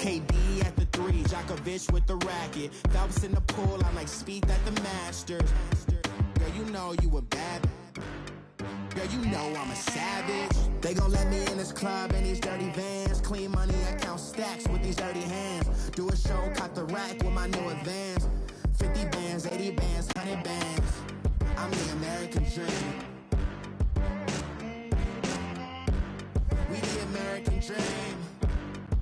KD at the 3, Djokovic with the racket. Phelps in the pool, I'm like Spieth at the Masters. Girl, you know you a bad. Girl, you know I'm a savage. They gon' let me in this club in these dirty vans. Clean money, I count stacks with these dirty hands. Do a show, cut the rack with my new advance. 50 bands, 80 bands, 100 bands. I'm the American dream. We the American dream.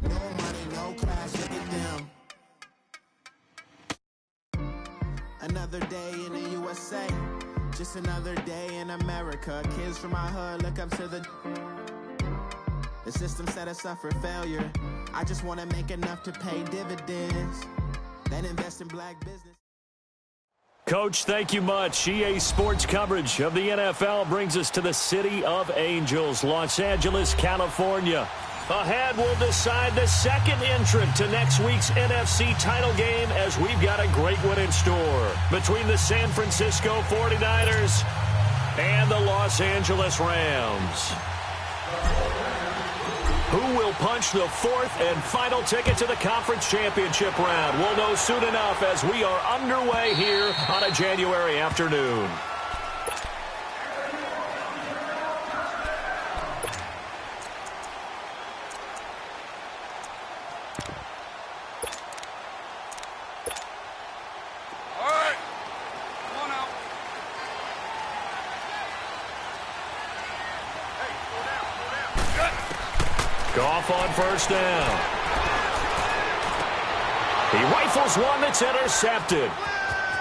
No money, no class, look at them. Another day in the USA. Just another day in America. Kids from my hood look up to the system set us up for failure. I just want to make enough to pay dividends, then invest in black business. Coach, thank you much. EA Sports coverage of the NFL brings us to the City of Angels, Los Angeles, California. Ahead, we'll decide the second entrant to next week's NFC title game as we've got a great one in store between the San Francisco 49ers and the Los Angeles Rams. Who will punch the fourth and final ticket to the conference championship round? We'll know soon enough as we are underway here on a January afternoon. Goff on first down. He rifles one that's intercepted.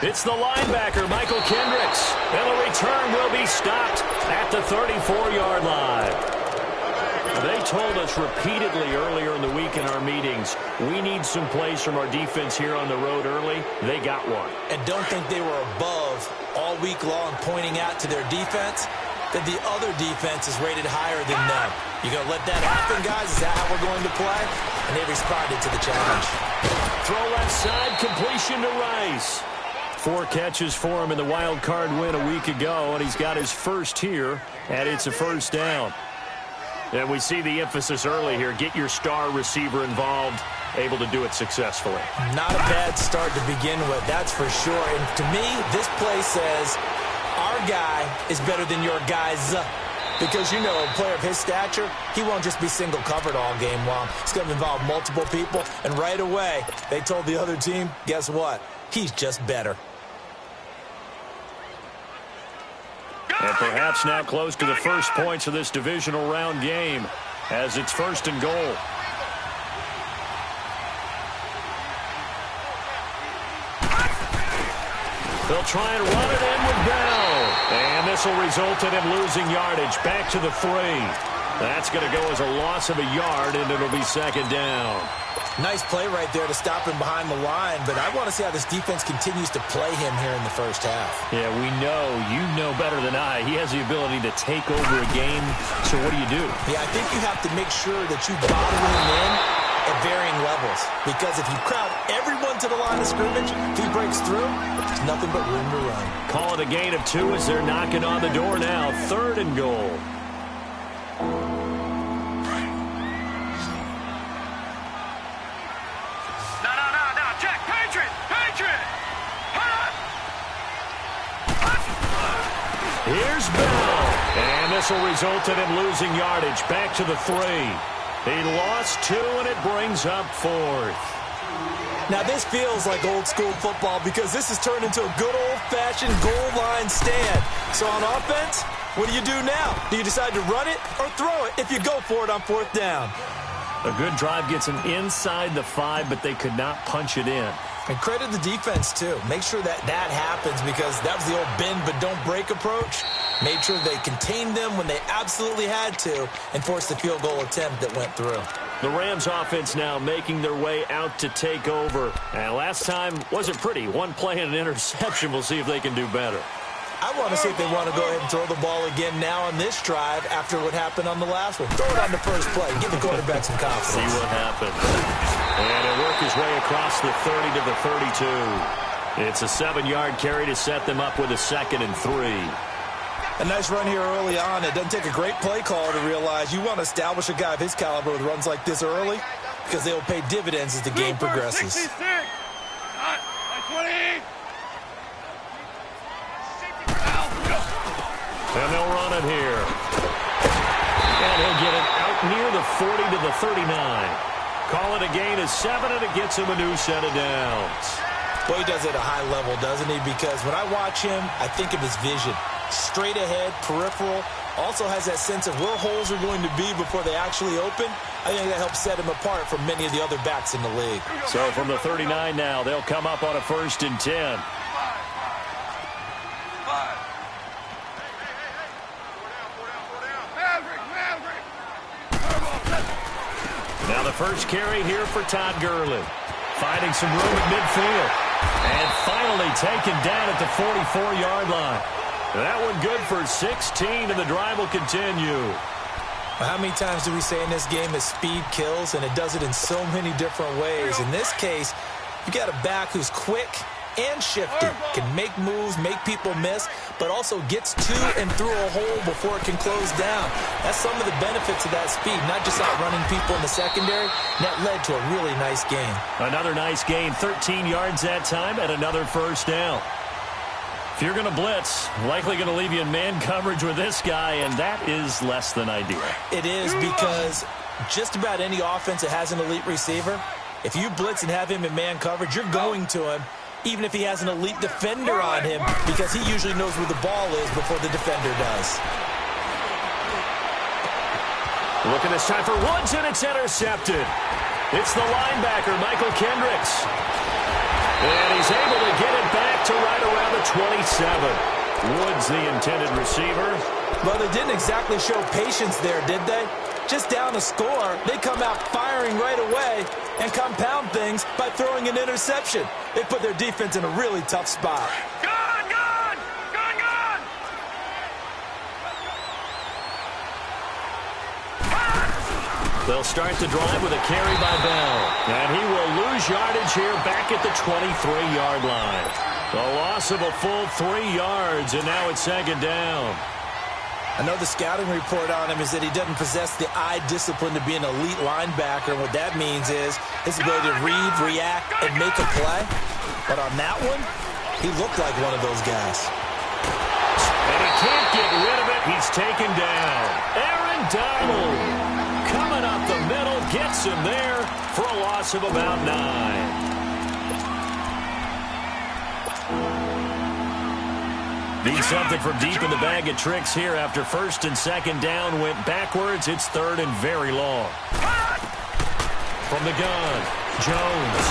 It's the linebacker, Michael Kendricks. And the return will be stopped at the 34-yard line. They told us repeatedly earlier in the week in our meetings, we need some plays from our defense here on the road early. They got one. And don't think they were above all week long pointing out to their defense that the other defense is rated higher than them. You going to let that happen, guys? Is that how we're going to play? And they responded to the challenge. Throw left side, completion to Rice. 4 catches for him in the wild card win a week ago, and he's got his first here, and it's a first down. And we see the emphasis early here. Get your star receiver involved, able to do it successfully. Not a bad start to begin with, that's for sure. And to me, this play says our guy is better than your guys. Because, you know, a player of his stature, he won't just be single covered all game long. It's going to involve multiple people. And right away, they told the other team, guess what? He's just better. And perhaps now close to the first points of this divisional round game as it's first and goal. They'll try and run it in with Bell. And this will result in him losing yardage back to the 3. That's going to go as a loss of a yard, and it'll be second down. Nice play right there to stop him behind the line, but I want to see how this defense continues to play him here in the first half. Yeah, we know. You know better than I. He has the ability to take over a game, so what do you do? Yeah, I think you have to make sure that you bottle him in at varying levels, because if you crowd everyone to the line of scrimmage, if he breaks through, there's nothing but room to run. Call it a gain of 2 as they're knocking on the door now. Third and goal. Here's Bell. And this will result in him losing yardage back to the 3. He lost 2, and it brings up 4th. Now, this feels like old-school football because this has turned into a good old-fashioned goal line stand. So on offense, what do you do now? Do you decide to run it or throw it if you go for it on 4th down? A good drive gets them inside the 5, but they could not punch it in. And credit the defense, too. Make sure that that happens because that was the old bend but don't break approach. Made sure they contained them when they absolutely had to and forced the field goal attempt that went through. The Rams offense now making their way out to take over. And last time wasn't pretty. One play and an interception. We'll see if they can do better. I want to see if they want to go ahead and throw the ball again now on this drive after what happened on the last one. Throw it on the first play. Give the quarterback some confidence. See what happens. And he'll work his way across the 30 to the 32. It's a 7-yard carry to set them up with a 2nd and 3. A nice run here early on. It doesn't take a great play caller to realize you want to establish a guy of his caliber with runs like this early. because they will pay dividends as the game progresses. 66. 20. And they'll run it here. And he'll get it out near the 40 to the 39. Call it a gain of 7, and it gets him a new set of downs. Well, he does it at a high level, doesn't he? Because when I watch him, I think of his vision. Straight ahead, peripheral. Also has that sense of where holes are going to be before they actually open. I think that helps set him apart from many of the other backs in the league. So from the 39 now, they'll come up on a 1st and 10. Now the first carry here for Todd Gurley. Finding some room at midfield. And finally taken down at the 44-yard line. That one good for 16, and the drive will continue. Well, how many times do we say in this game that speed kills, and it does it in so many different ways? In this case, you got a back who's quick and shifty, can make moves, make people miss, but also gets to and through a hole before it can close down. That's some of the benefits of that speed, not just outrunning people in the secondary. And that led to a really nice gain. Another nice gain, 13 yards that time, and another 1st down. If you're going to blitz, likely going to leave you in man coverage with this guy, and that is less than ideal. It is, because just about any offense that has an elite receiver, if you blitz and have him in man coverage, you're going to him, even if he has an elite defender on him, because he usually knows where the ball is before the defender does. Looking this time for Woods, and it's intercepted. It's the linebacker, Michael Kendricks. And he's able to get it back to right around the 27. Woods, the intended receiver. Well, they didn't exactly show patience there, did they? Just down a score, they come out firing right away and compound things by throwing an interception. They put their defense in a really tough spot. Gone, gone, gone, gone. They'll start the drive with a carry by Bell. And he will lose yardage here back at the 23-yard line. A loss of a full 3 yards, and now it's 2nd down. I know the scouting report on him is that he doesn't possess the eye discipline to be an elite linebacker. What that means is his ability to read, react, and make a play. But on that one, he looked like one of those guys. And he can't get rid of it. He's taken down. Aaron Donald coming up the middle, gets him there for a loss of about 9. Need something from deep in the bag of tricks here after 1st and 2nd down went backwards. It's 3rd and very long. From the gun, Jones.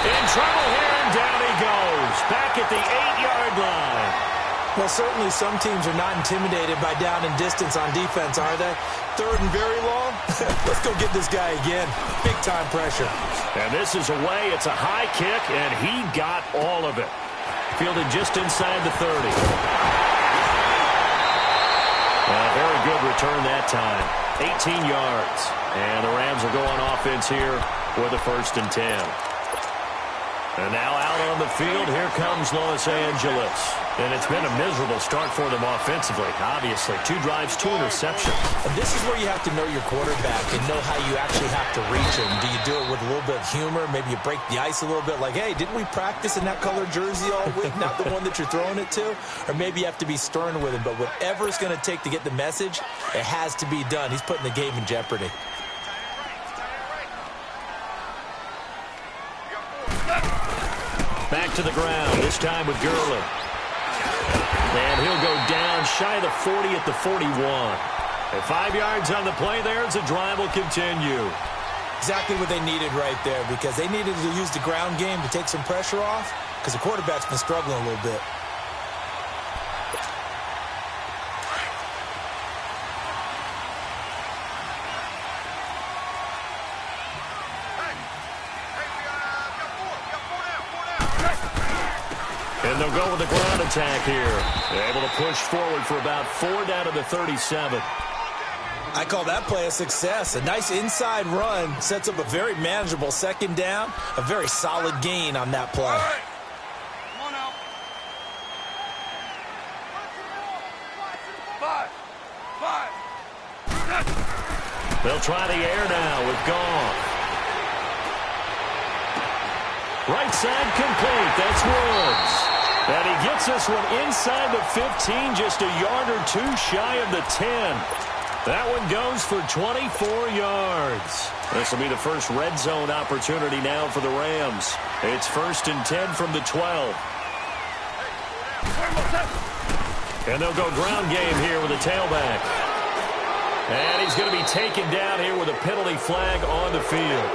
In trouble here, and down he goes. Back at the 8-yard line. Well, certainly some teams are not intimidated by down and distance on defense, are they? 3rd and very long? Let's go get this guy again. Big-time pressure. And this is away. It's a high kick, and he got all of it. Fielded just inside the 30. Very good return that time. 18 yards. And the Rams will go on offense here with a 1st and 10. And now out on the field, here comes Los Angeles. And it's been a miserable start for them offensively, obviously. 2 drives, 2 interceptions. And this is where you have to know your quarterback and know how you actually have to reach him. Do you do it with a little bit of humor? Maybe you break the ice a little bit, like, hey, didn't we practice in that colored jersey all week, not the one that you're throwing it to? Or maybe you have to be stern with him. But whatever it's going to take to get the message, it has to be done. He's putting the game in jeopardy. Back to the ground, this time with Gurley. And he'll go down shy of the 40 at the 41. And 5 yards on the play there as the drive will continue. Exactly what they needed right there, because they needed to use the ground game to take some pressure off, because the quarterback's been struggling a little bit. And they'll go with the ground attack here. They're able to push forward for about 4 down to the 37. I call that play a success. A nice inside run sets up a very manageable 2nd down. A very solid gain on that play. Come on out. 5. They'll try the air now with Goff. Right side complete. That's Woods. And he gets this one inside the 15, just a yard or two shy of the 10. That one goes for 24 yards. This will be the first red zone opportunity now for the Rams. It's 1st and 10 from the 12. And they'll go ground game here with a tailback. And he's going to be taken down here with a penalty flag on the field.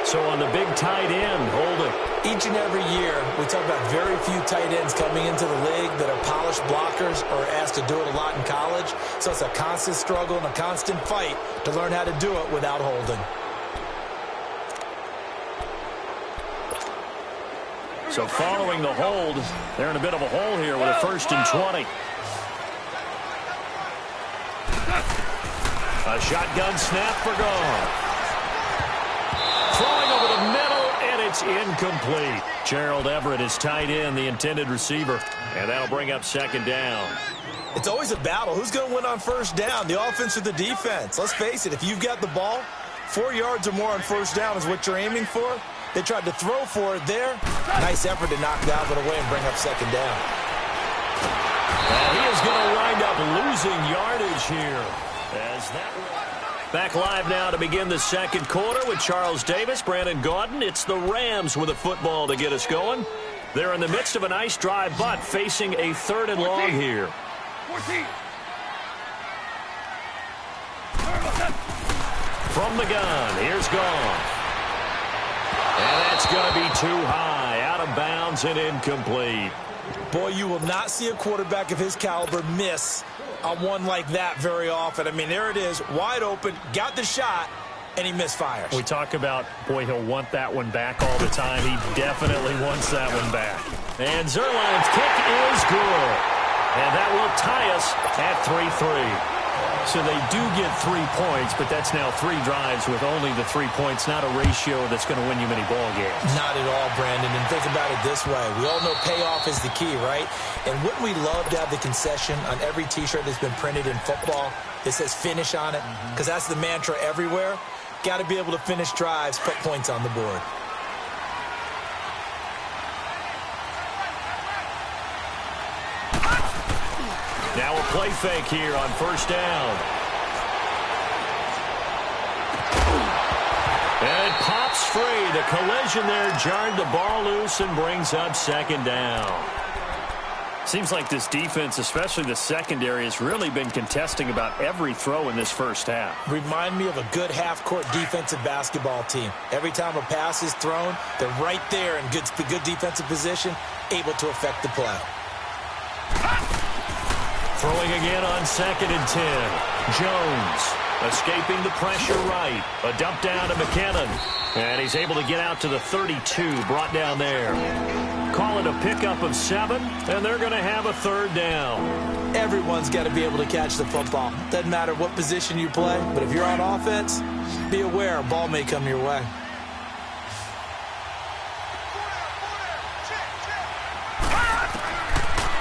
So on the big tight end, holding. Each and every year, we talk about very few tight ends coming into the league that are polished blockers or asked to do it a lot in college. So it's a constant struggle and a constant fight to learn how to do it without holding. So following the hold, they're in a bit of a hole here with a 1st and 20. A shotgun snap for Goff. Throwing over the middle, and it's incomplete. Gerald Everett is tight end, the intended receiver. And that'll bring up 2nd down. It's always a battle. Who's going to win on 1st down, the offense or the defense? Let's face it, if you've got the ball, 4 yards or more on 1st down is what you're aiming for. They tried to throw for it there. Nice effort to knock that one away and bring up 2nd down. And he is going to wind up losing yardage here. As that back live now to begin the 2nd quarter with Charles Davis, Brandon Gaudin. It's the Rams with a football to get us going. They're in the midst of a nice drive, but facing a 3rd and long here. 14. From the gun, here's Goff. And that's going to be too high, out of bounds and incomplete. Boy, you will not see a quarterback of his caliber miss on one like that very often. I mean, there it is, wide open, got the shot, and he misfires. We talk about, boy, he'll want that one back all the time. He definitely wants that one back. And Zuerlein's kick is good. And that will tie us at 3-3. So they do get 3 points, but that's now 3 drives with only the 3 points, not a ratio that's going to win you many ball games. Not at all, Brandon. And think about it this way. We all know payoff is the key, right? And wouldn't we love to have the concession on every T-shirt that's been printed in football that says finish on it? Because that's the mantra everywhere. Got to be able to finish drives, put points on the board. Now a play fake here on 1st down. And it pops free. The collision there jarred the ball loose and brings up 2nd down. Seems like this defense, especially the secondary, has really been contesting about every throw in this 1st half. Remind me of a good half-court defensive basketball team. Every time a pass is thrown, they're right there in good defensive position, able to affect the play. Throwing again on 2nd and 10. Jones escaping the pressure right. A dump down to McKinnon. And he's able to get out to the 32, brought down there. Call it a pickup of 7, and they're going to have a 3rd down. Everyone's got to be able to catch the football. Doesn't matter what position you play, but if you're on offense, be aware a ball may come your way.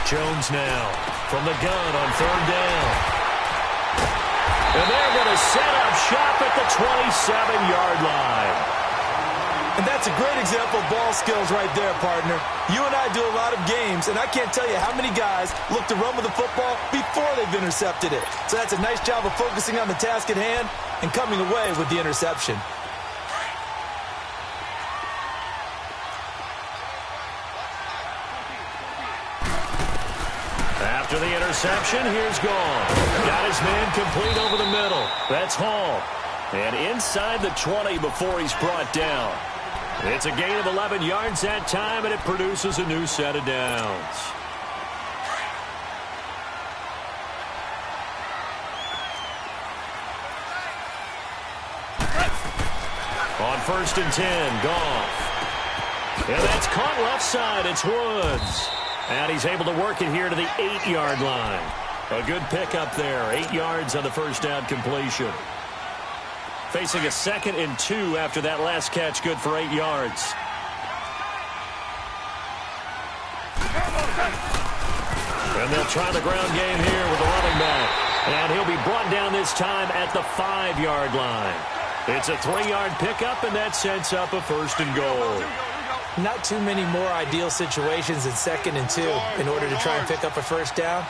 Jones now from the gun on 3rd down. And they're going to set up shop at the 27-yard line. And that's a great example of ball skills right there, partner. You and I do a lot of games, and I can't tell you how many guys look to run with the football before they've intercepted it. So that's a nice job of focusing on the task at hand and coming away with the interception. After the interception, here's Goff. Got his man complete over the middle. That's Hall. And inside the 20 before he's brought down. It's a gain of 11 yards that time, and it produces a new set of downs. On 1st and 10, Goff. And that's caught left side. It's Woods. And he's able to work it here to the 8-yard line. A good pickup there. 8 yards on the 1st down completion. Facing a 2nd and 2 after that last catch, good for 8 yards. And they'll try the ground game here with the running back. And he'll be brought down this time at the 5-yard line. It's a 3-yard pickup, and that sets up a 1st and goal. Not too many more ideal situations in 2nd and 2 in order to try and pick up a first down.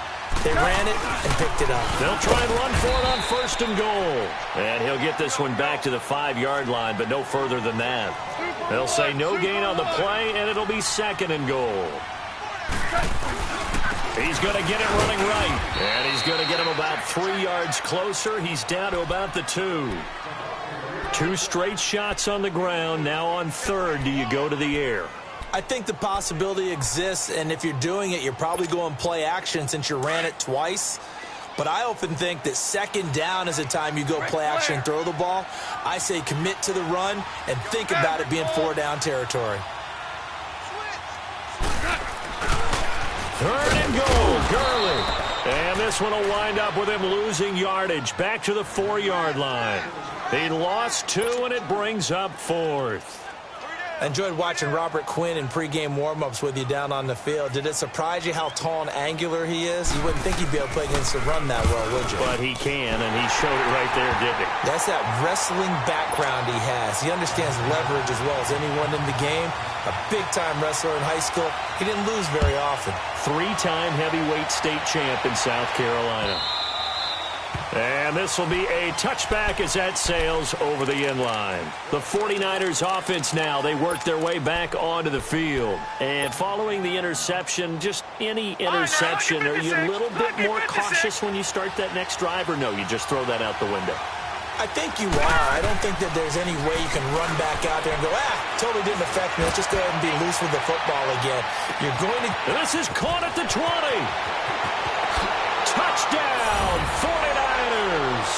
They ran it and picked it up. They'll try and run for it on 1st and goal. And he'll get this one back to the 5-yard line, but no further than that. They'll say no gain on the play, and it'll be 2nd and goal. He's going to get it running right. And he's going to get him about 3 yards closer. He's down to about the 2. 2 straight shots on the ground. Now on 3rd, do you go to the air? I think the possibility exists, and if you're doing it, you're probably going play action since you ran it twice. But I often think that 2nd down is the time you go play action and throw the ball. I say commit to the run and think about it being 4-down territory. 3rd and goal, Gurley. And this one will wind up with him losing yardage back to the 4-yard line. He lost 2, and it brings up 4th. I enjoyed watching Robert Quinn in pregame warm-ups with you down on the field. Did it surprise you how tall and angular he is? You wouldn't think he'd be able to play against the run that well, would you? But he can, and he showed it right there, didn't he? That's that wrestling background he has. He understands leverage as well as anyone in the game. A big-time wrestler in high school. He didn't lose very often. 3-time heavyweight state champ in South Carolina. And this will be a touchback as that sails over the end line. The 49ers offense now, they work their way back onto the field. And following the interception, just any interception, are you a little bit more cautious when you start that next drive, or no, you just throw that out the window? I think you are. I don't think that there's any way you can run back out there and go, totally didn't affect me. Let's just go ahead and be loose with the football again. You're going to... And this is caught at the 20. Touchdown, 49ers.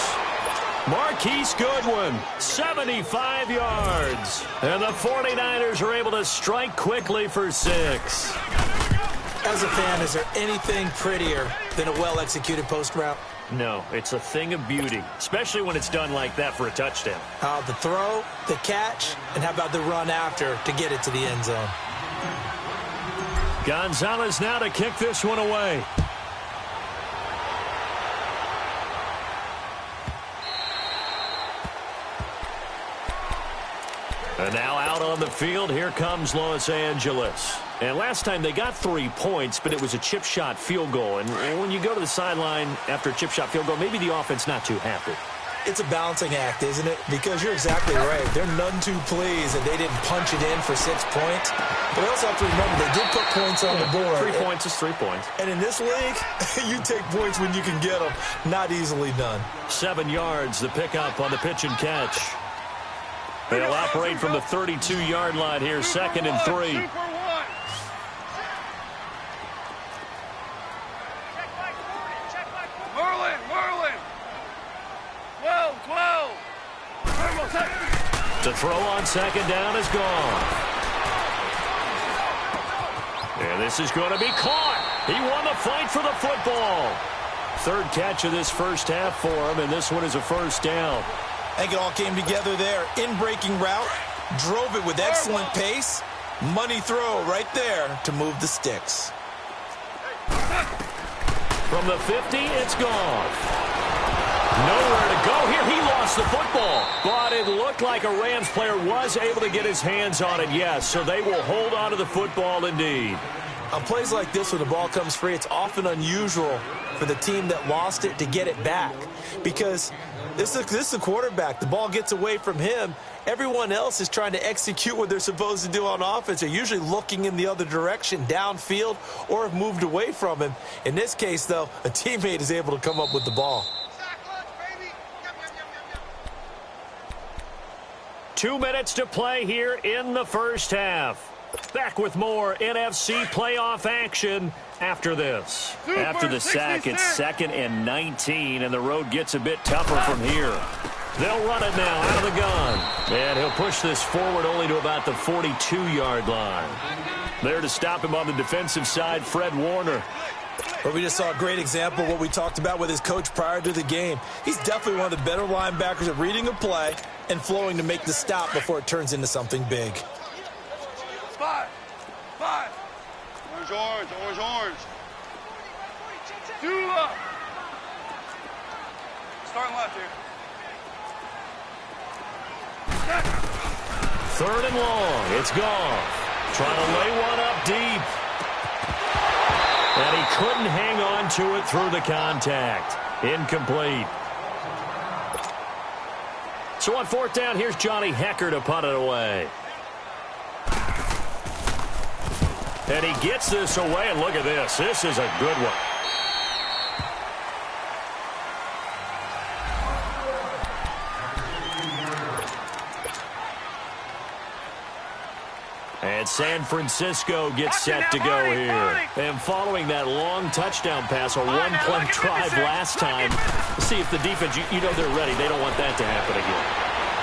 Marquise Goodwin, 75 yards. And the 49ers are able to strike quickly for 6. As a fan, is there anything prettier than a well-executed post route? No, it's a thing of beauty, especially when it's done like that for a touchdown. The throw, the catch, and how about the run after to get it to the end zone? Gonzalez now to kick this one away. And now out on the field, here comes Los Angeles. And last time they got 3 points, but it was a chip shot field goal. And when you go to the sideline after a chip shot field goal, maybe the offense not too happy. It's a balancing act, isn't it? Because you're exactly right. They're none too pleased that they didn't punch it in for 6 points. But we also have to remember they did put points on the board. 3 points is 3 points. And in this league, you take points when you can get them. Not easily done. 7 yards, the pickup on the pitch and catch. They'll operate from the 32-yard line here, 2nd and 3. Merlin. 12. To throw on 2nd down is gone. And this is going to be caught. He won the fight for the football. 3rd catch of this first half for him, and this one is a first down. I think it all came together there. In-breaking route, drove it with excellent pace. Money throw right there to move the sticks. From the 50, it's gone. Nowhere to go here. He lost the football. But it looked like a Rams player was able to get his hands on it, yes. So they will hold on to the football indeed. On plays like this where the ball comes free, it's often unusual for the team that lost it to get it back. Because this is a quarterback. The ball gets away from him. Everyone else is trying to execute what they're supposed to do on offense. They're usually looking in the other direction, downfield, or have moved away from him. In this case, though, a teammate is able to come up with the ball. 2 minutes to play here in the first half. Back with more NFC playoff action after this. After the sack, it's 2nd and 19, and the road gets a bit tougher from here. They'll run it now out of the gun. And he'll push this forward only to about the 42-yard line. There to stop him on the defensive side, Fred Warner. But we just saw a great example of what we talked about with his coach prior to the game. He's definitely one of the better linebackers at reading a play and flowing to make the stop before it turns into something big. 5. Orange. 2 up. Starting left here. 3rd and long. It's gone. Trying to lay one up deep. And he couldn't hang on to it through the contact. Incomplete. So on fourth down, here's Johnny Hekker to punt it away. And he gets this away, and look at this. This is a good one. And San Francisco gets set to go here. And following that long touchdown pass, a one-play drive last time, see if the defense, you know they're ready. They don't want that to happen again.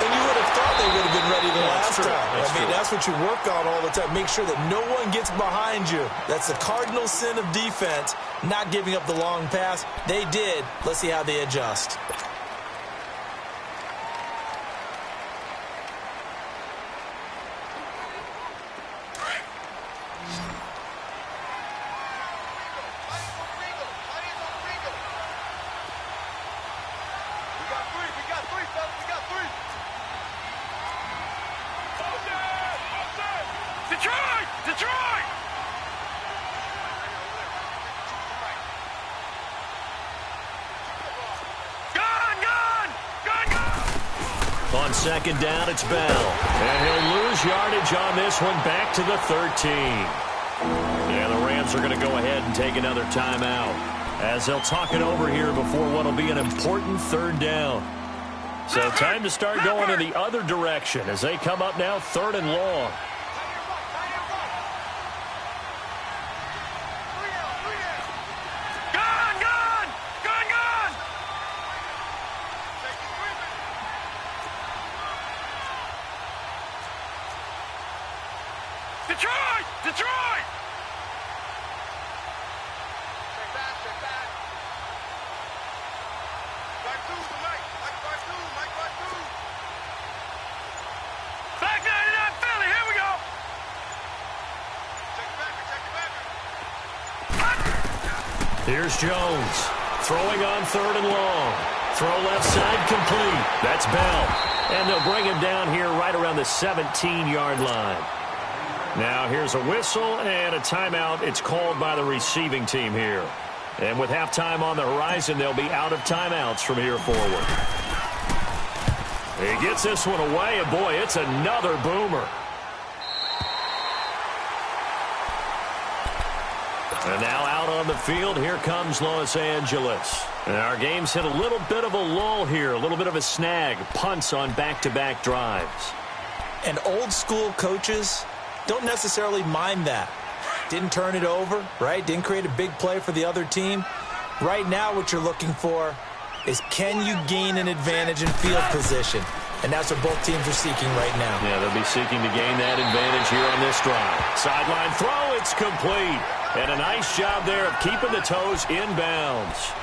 And you would have thought they would have been ready the last time. That's what you work on all the time. Make sure that no one gets behind you. That's the cardinal sin of defense, not giving up the long pass. They did. Let's see how they adjust. Detroit! On second down, it's Bell. And he'll lose yardage on this one, back to the 13. And the Rams are going to go ahead and take another timeout, as they'll talk it over here before what will be an important third down. So time to start going in the other direction as they come up now, third and long. Detroit! Back 99 Philly, here we go! Here's Jones, throwing on third and long. Throw left side complete. That's Bell. And they'll bring him down here right around the 17-yard line. Now here's a whistle and a timeout. It's called by the receiving team here. And with halftime on the horizon, they'll be out of timeouts from here forward. He gets this one away, and boy, it's another boomer. And now out on the field, here comes Los Angeles. And our game's hit a little bit of a lull here, a little bit of a snag. Punts on back-to-back drives. And old school coaches don't necessarily mind that. Didn't turn it over, right? Didn't create a big play for the other team. Right now what you're looking for is, can you gain an advantage in field position? And that's what both teams are seeking right now. Yeah, they'll be seeking to gain that advantage here on this drive. Sideline throw, it's complete. And a nice job there of keeping the toes inbounds.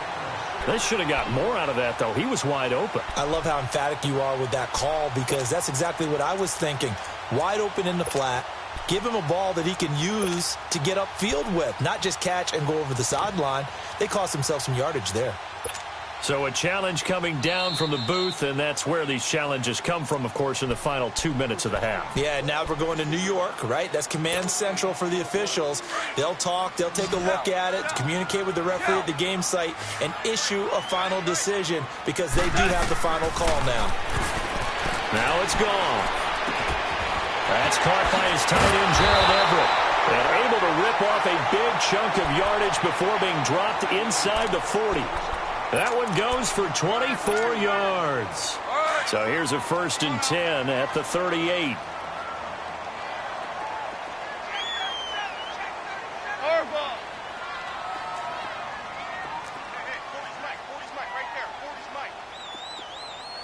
They should have got more out of that, though. He was wide open. I love how emphatic you are with that call, because that's exactly what I was thinking. Wide open in the flat. Give him a ball that he can use to get upfield with, not just catch and go over the sideline. They cost themselves some yardage there. So a challenge coming down from the booth, and that's where these challenges come from, of course, in the final 2 minutes of the half. Yeah, now we're going to New York, right? That's command central for the officials. They'll talk, they'll take a look at it, communicate with the referee at the game site, and issue a final decision, because they do have the final call now. Now it's gone. That's caught by his tight end, Gerald Everett. And able to rip off a big chunk of yardage before being dropped inside the 40. That one goes for 24 yards. So here's a 1st and 10 at the 38.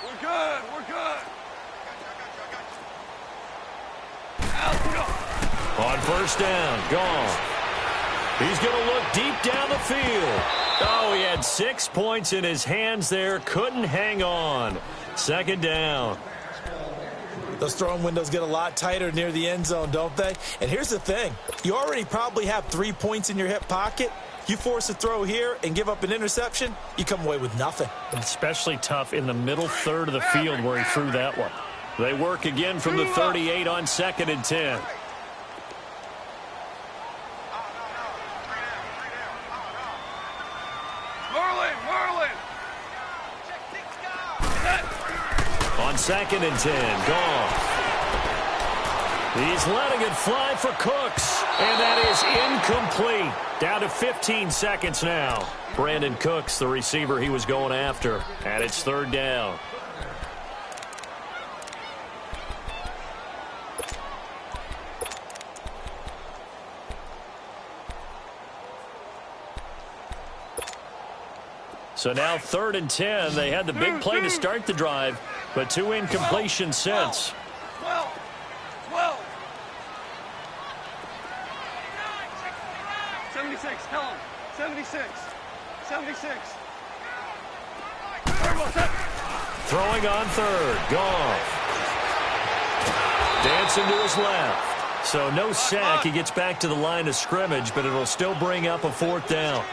We're good. On 1st down, gone. He's going to look deep down the field. Oh, he had 6 points in his hands there. Couldn't hang on. 2nd down. Those throwing windows get a lot tighter near the end zone, don't they? And here's the thing. You already probably have 3 points in your hip pocket. You force a throw here and give up an interception, you come away with nothing. Especially tough in the middle third of the field where he threw that one. They work again from the 38 on 2nd and 10. on 2nd and 10. Goff. He's letting it fly for Cooks. And that is incomplete. Down to 15 seconds now. Brandon Cooks, the receiver he was going after. And it's 3rd down. So now 3rd and 10. They had the big play to start the drive, but 2 incompletions since. 76, tell him. 76. 76. Throwing on 3rd. Goff. Dancing to his left. So no sack. He gets back to the line of scrimmage, but it'll still bring up a 4th down.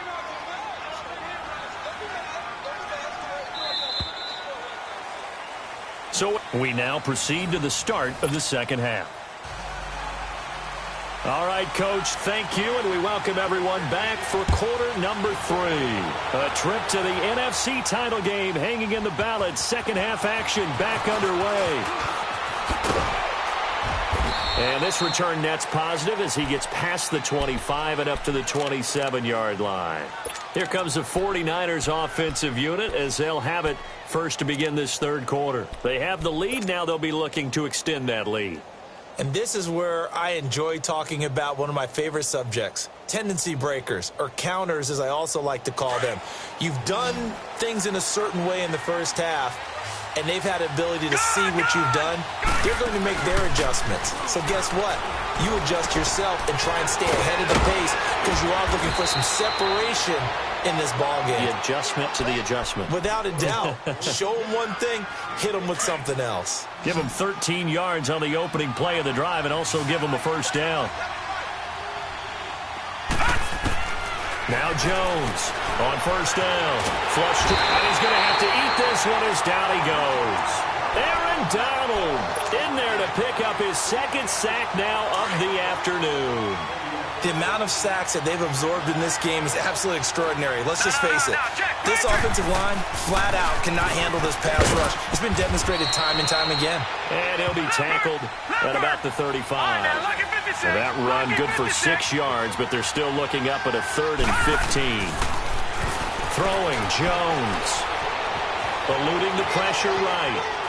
So we now proceed to the start of the second half. All right, Coach, thank you, and we welcome everyone back for quarter number 3. A trip to the NFC title game hanging in the balance. Second half action back underway. And this return net's positive as he gets past the 25 and up to the 27-yard line. Here comes the 49ers offensive unit as they'll have it first to begin this 3rd quarter. They have the lead. Now they'll be looking to extend that lead. And this is where I enjoy talking about one of my favorite subjects, tendency breakers, or counters as I also like to call them. You've done things in a certain way in the first half, and they've had the ability to see what you've done. They're going to make their adjustments. So guess what? You adjust yourself and try and stay ahead of the pace because you are looking for some separation in this ballgame. The adjustment to the adjustment. Without a doubt. Show them one thing, hit them with something else. Give them 13 yards on the opening play of the drive and also give them a 1st down. Now Jones on 1st down. Flush to, and he's going to have to eat this one as down he goes. Aaron Donald in there to pick up his 2nd sack now of the afternoon. The amount of sacks that they've absorbed in this game is absolutely extraordinary. Let's just face it. This offensive line, flat out, cannot handle this pass rush. It's been demonstrated time and time again. And he'll be tackled at about the 35. So that run good for 6 yards, but they're still looking up at a 3rd and 15. Throwing Jones. Eluding the pressure right.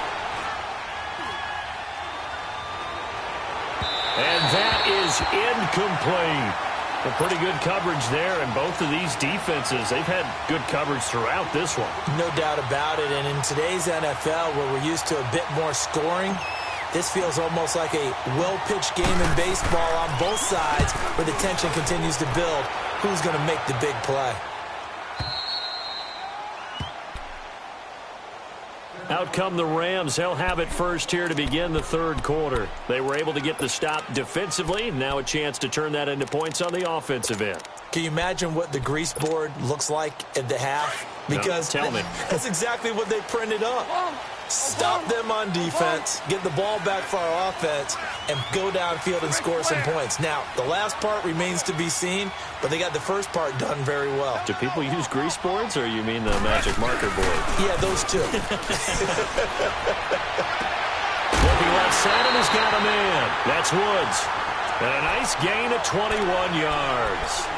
And that is incomplete. A pretty good coverage there, and both of these defenses, they've had good coverage throughout this one. No doubt about it, and in today's NFL, where we're used to a bit more scoring, this feels almost like a well-pitched game in baseball on both sides, where the tension continues to build. Who's going to make the big play? Out come the Rams. They'll have it first here to begin the 3rd quarter. They were able to get the stop defensively. Now a chance to turn that into points on the offensive end. Can you imagine what the grease board looks like at the half? Because no, tell me. That's exactly what they printed up. Stop them on defense, get the ball back for our offense, and go downfield and score some points. Now, the last part remains to be seen, but they got the first part done very well. Do people use grease boards, or you mean the magic marker board? Yeah, those two. Looking left side, and he's got him in. That's Woods. And a nice gain of 21 yards.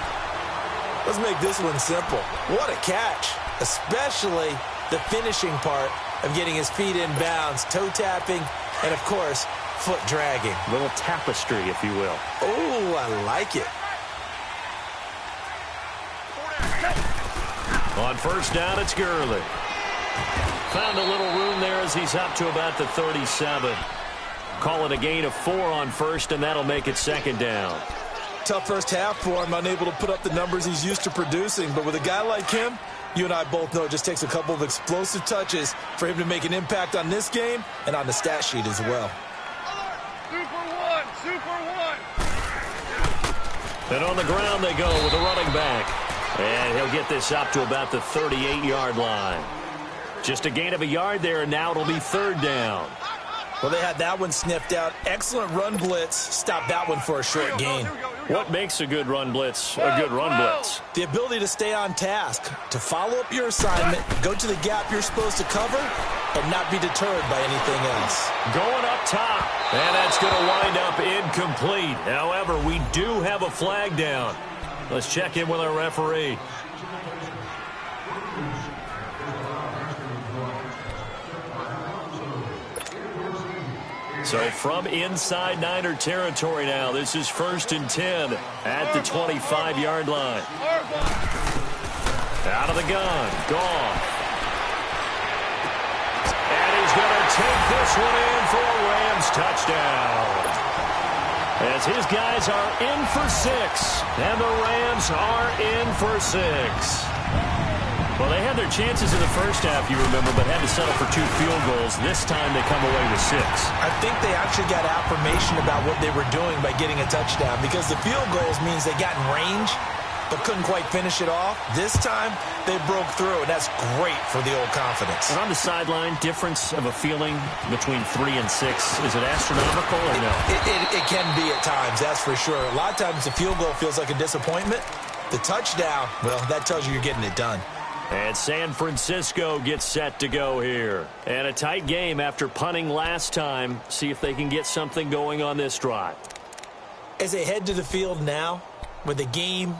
Let's make this one simple. What a catch, especially the finishing part of getting his feet in bounds, toe tapping, and, of course, foot dragging. A little tapestry, if you will. Oh, I like it. On 1st down, it's Gurley. Found a little room there as he's up to about the 37. Call it a gain of 4 on 1st, and that'll make it 2nd down. Tough first half for him, unable to put up the numbers he's used to producing. But with a guy like him, you and I both know it just takes a couple of explosive touches for him to make an impact on this game and on the stat sheet as well. Super one. And on the ground they go with the running back. And he'll get this up to about the 38-yard line. Just a gain of a yard there, and now it'll be 3rd down. Well, they had that one sniffed out. Excellent run blitz. Stop that one for a short gain. What makes a good run blitz a good run blitz? The ability to stay on task, to follow up your assignment, go to the gap you're supposed to cover, and not be deterred by anything else. Going up top, and that's going to wind up incomplete. However, we do have a flag down. Let's check in with our referee. So from inside Niner territory now, this is 1st and 10 at the 25-yard line. Out of the gun, Goff. And he's going to take this one in for a Rams touchdown. As his guys are in for 6, and the Rams are in for 6. Well, they had their chances in the first half, you remember, but had to settle for 2 field goals. This time they come away with 6. I think they actually got affirmation about what they were doing by getting a touchdown, because the field goals means they got in range but couldn't quite finish it off. This time they broke through, and that's great for the old confidence. And on the sideline, difference of a feeling between 3 and 6, is it astronomical or no? It can be at times, that's for sure. A lot of times the field goal feels like a disappointment. The touchdown, well, that tells you you're getting it done. And San Francisco gets set to go here. And a tight game after punting last time. See if they can get something going on this drive. As they head to the field now, with the game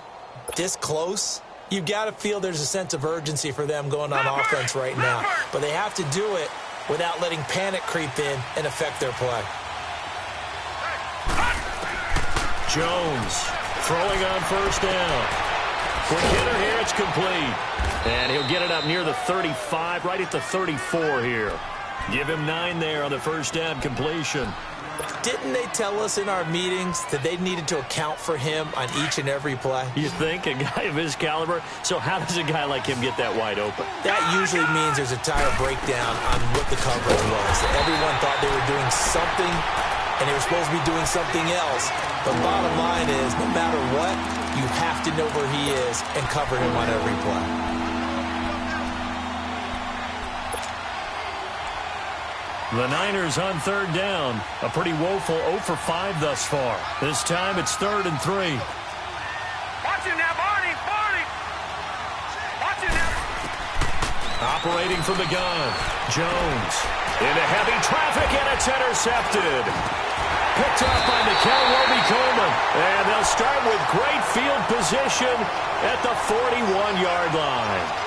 this close, you've got to feel there's a sense of urgency for them going on offense right now. But they have to do it without letting panic creep in and affect their play. Jones throwing on 1st down. Quick hitter here, it's complete. And he'll get it up near the 35, right at the 34 here. Give him 9 there on the 1st down completion. Didn't they tell us in our meetings that they needed to account for him on each and every play? You think? A guy of his caliber? So how does a guy like him get that wide open? That usually means there's a tire breakdown on what the coverage was. Everyone thought they were doing something, and they were supposed to be doing something else. But bottom line is, no matter what, you have to know where he is and cover him on every play. The Niners on 3rd down. A pretty woeful 0 for 5 thus far. This time it's 3rd and 3. Watch it now, Barney! Barney! Watch it now! Operating from the gun. Jones into heavy traffic, and it's intercepted. Picked up by Nikel Roby-Coleman. And they'll start with great field position at the 41-yard line.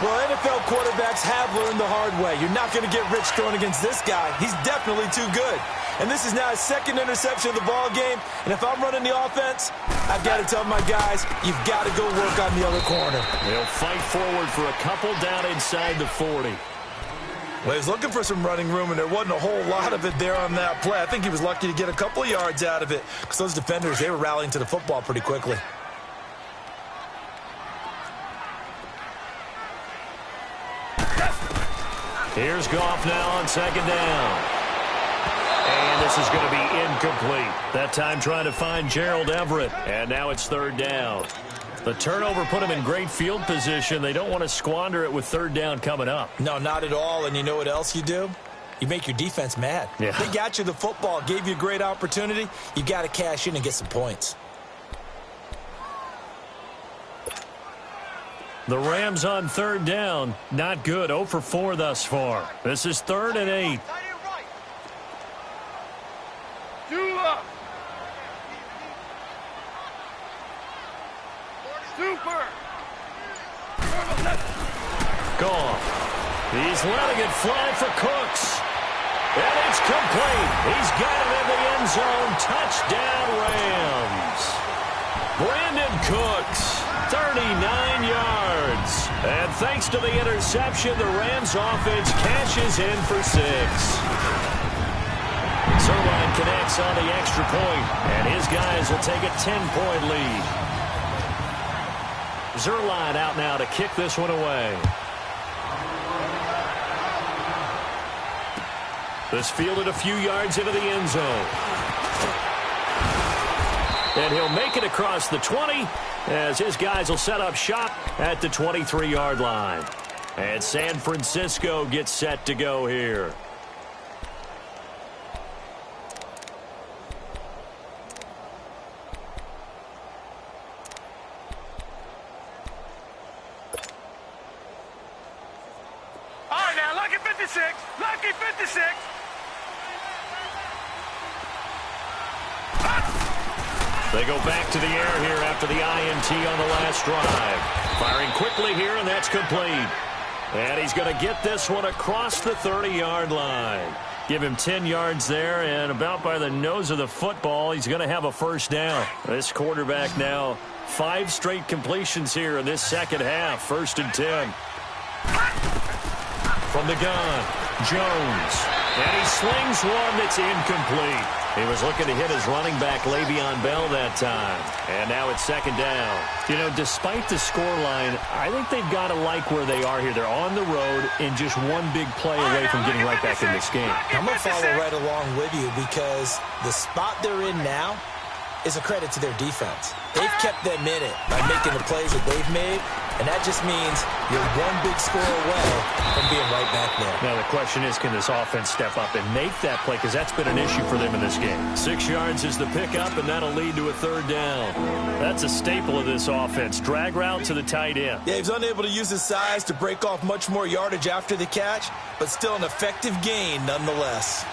Well, NFL quarterbacks have learned the hard way. You're not going to get rich throwing against this guy. He's definitely too good. And this is now his 2nd interception of the ball game. And if I'm running the offense, I've got to tell my guys, you've got to go work on the other corner. They'll fight forward for a couple down inside the 40. Well, he was looking for some running room, and there wasn't a whole lot of it there on that play. I think he was lucky to get a couple of yards out of it, because those defenders, they were rallying to the football pretty quickly. Here's Goff now on 2nd down. And this is going to be incomplete. That time trying to find Gerald Everett. And now it's 3rd down. The turnover put him in great field position. They don't want to squander it with 3rd down coming up. No, not at all. And you know what else you do? You make your defense mad. Yeah. They got you the football, gave you a great opportunity. You got to cash in and get some points. The Rams on 3rd down. Not good. 0 for 4 thus far. This is 3rd and 8. Super. Goff. He's letting it fly for Cooks. And it's complete. He's got it in the end zone. Touchdown, Rams. Brandon Cooks, 39 yards. And thanks to the interception, the Rams offense cashes in for 6. Zuerlein connects on the extra point, and his guys will take a 10-point lead. Zuerlein out now to kick this one away. This fielded a few yards into the end zone. And he'll make it across the 20 as his guys will set up shop at the 23-yard line. And San Francisco gets set to go here. All right, now look at 56. 56. They go back to the air here after the INT on the last drive. Firing quickly here, and that's complete. And he's going to get this one across the 30-yard line. Give him 10 yards there, and about by the nose of the football, he's going to have a first down. This quarterback now 5 straight completions here in this second half. 1st and 10. From the gun, Jones. And he slings one that's incomplete. He was looking to hit his running back, Le'Veon Bell, that time. And now it's 2nd down. You know, despite the scoreline, I think they've got to like where they are here. They're on the road and just one big play away from getting right back in this game. I'm going to follow right along with you because the spot they're in now is a credit to their defense. They've kept them in it by making the plays that they've made, and that just means you're one big score away from being right back there. Now the question is, can this offense step up and make that play? Because that's been an issue for them in this game. 6 yards is the pickup, and that'll lead to a 3rd down. That's a staple of this offense. Drag route to the tight end. Yeah, he's unable to use his size to break off much more yardage after the catch, but still an effective gain nonetheless.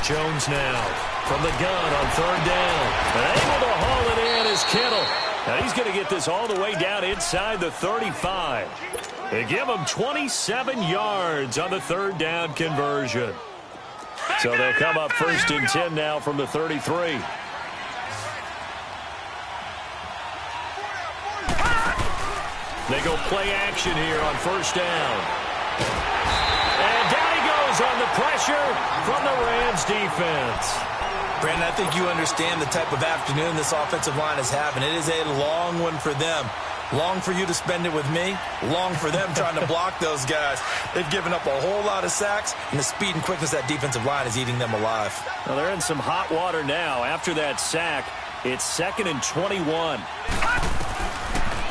Jones now from the gun on 3rd down. And able to haul it in is Kittle. Now he's going to get this all the way down inside the 35. They give him 27 yards on the 3rd down conversion. So they'll come up 1st and 10 now from the 33. They go play action here on 1st down. And down he goes on the pressure from the Rams defense. Brandon, I think you understand the type of afternoon this offensive line is having. It is a long one for them. Long for you to spend it with me. Long for them trying to block those guys. They've given up a whole lot of sacks, and the speed and quickness of that defensive line is eating them alive. Well, they're in some hot water now. After that sack, it's 2nd and 21.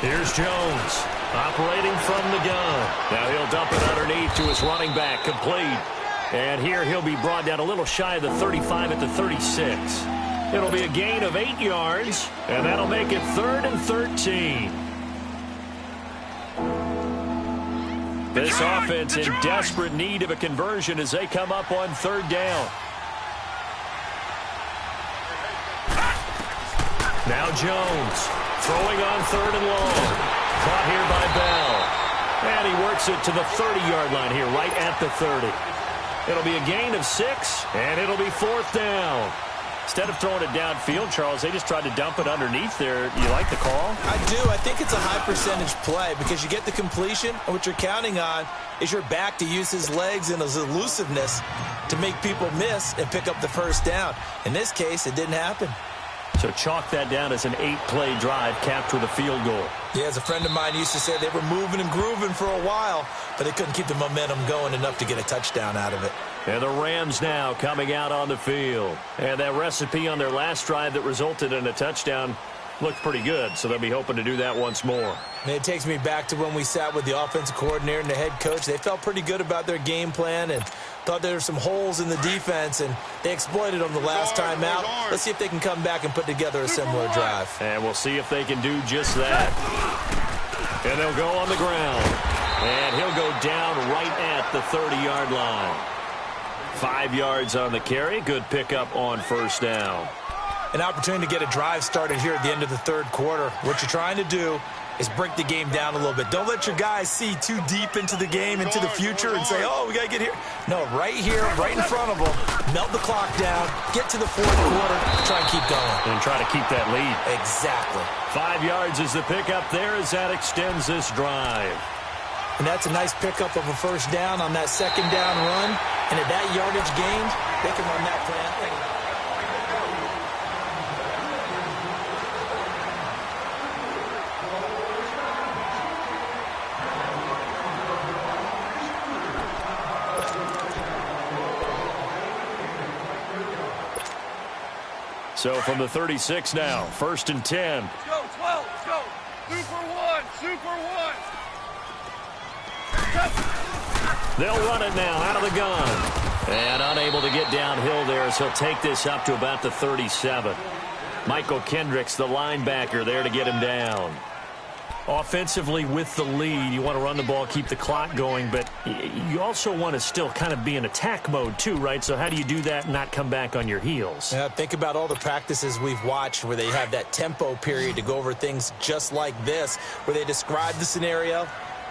Here's Jones operating from the gun. Now he'll dump it underneath to his running back, complete. And here he'll be brought down a little shy of the 35 at the 36. It'll be a gain of 8 yards, and that'll make it 3rd and 13. This offense in desperate need of a conversion as they come up on 3rd down. Now Jones throwing on 3rd and long. Caught here by Bell. And he works it to the 30-yard line here, right at the 30. It'll be a gain of 6, and it'll be 4th down. Instead of throwing it downfield, Charles, they just tried to dump it underneath there. You like the call? I do. I think it's a high-percentage play because you get the completion, and what you're counting on is your back to use his legs and his elusiveness to make people miss and pick up the 1st down. In this case, it didn't happen. So chalk that down as an 8-play drive capped with a field goal. Yeah, as a friend of mine used to say, they were moving and grooving for a while, but they couldn't keep the momentum going enough to get a touchdown out of it. And the Rams now coming out on the field. And that recipe on their last drive that resulted in a touchdown looked pretty good, so they'll be hoping to do that once more. And it takes me back to when we sat with the offensive coordinator and the head coach. They felt pretty good about their game plan and thought there were some holes in the defense, and they exploited them the last time out. Let's see if they can come back and put together a similar drive. And we'll see if they can do just that. And they'll go on the ground. And he'll go down right at the 30-yard line. 5 yards on the carry. Good pickup on 1st down. An opportunity to get a drive started here at the end of the 3rd quarter. What you're trying to do is break the game down a little bit. Don't let your guys see too deep into the game, into the future, and say, oh, we got to get here. No, right here, right in front of them, melt the clock down, get to the 4th quarter, try and keep going. And try to keep that lead. Exactly. 5 yards is the pickup there as that extends this drive. And that's a nice pickup of a 1st down on that 2nd down run. And at that yardage gained, they can run that plan. So from the 36 now, 1st and 10. Let's go, 12, let's go. Super one, super one. They'll run it now out of the gun. And unable to get downhill there as he'll take this up to about the 37. Michael Kendricks, the linebacker, there to get him down. Offensively with the lead, you want to run the ball, keep the clock going, but you also want to still kind of be in attack mode too, right? So how do you do that and not come back on your heels? Yeah, think about all the practices we've watched where they have that tempo period to go over things just like this, where they describe the scenario,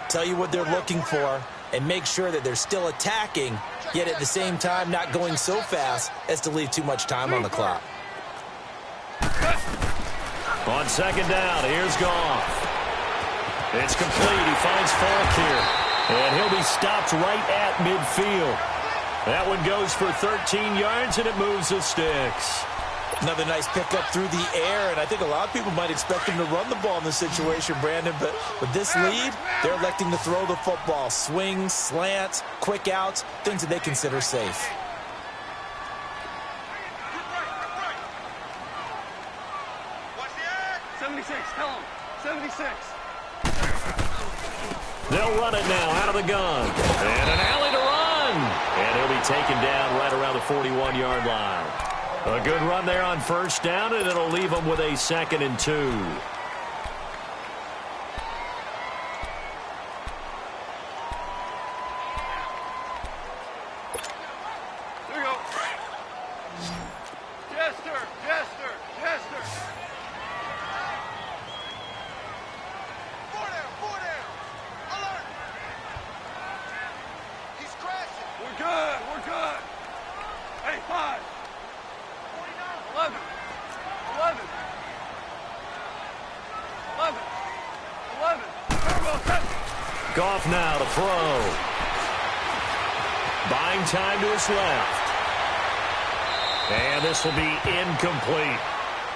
tell you what they're looking for, and make sure that they're still attacking, yet at the same time not going so fast as to leave too much time on the clock. On second down, here's Goff. It's complete. He finds Falk here. And he'll be stopped right at midfield. That one goes for 13 yards, and it moves the sticks. Another nice pickup through the air, and I think a lot of people might expect him to run the ball in this situation, Brandon, but with this lead, they're electing to throw the football. Swings, slants, quick outs, things that they consider safe. Tell him. 76. They'll run it now out of the gun. And an alley to run. And he'll be taken down right around the 41-yard line. A good run there on first down, and it'll leave them with a 2nd and 2. There you go. Jester. Four down. Alert. He's crashing. We're good. Hey, 5. 11. Goff now to throw. Buying time to his left. And this will be incomplete.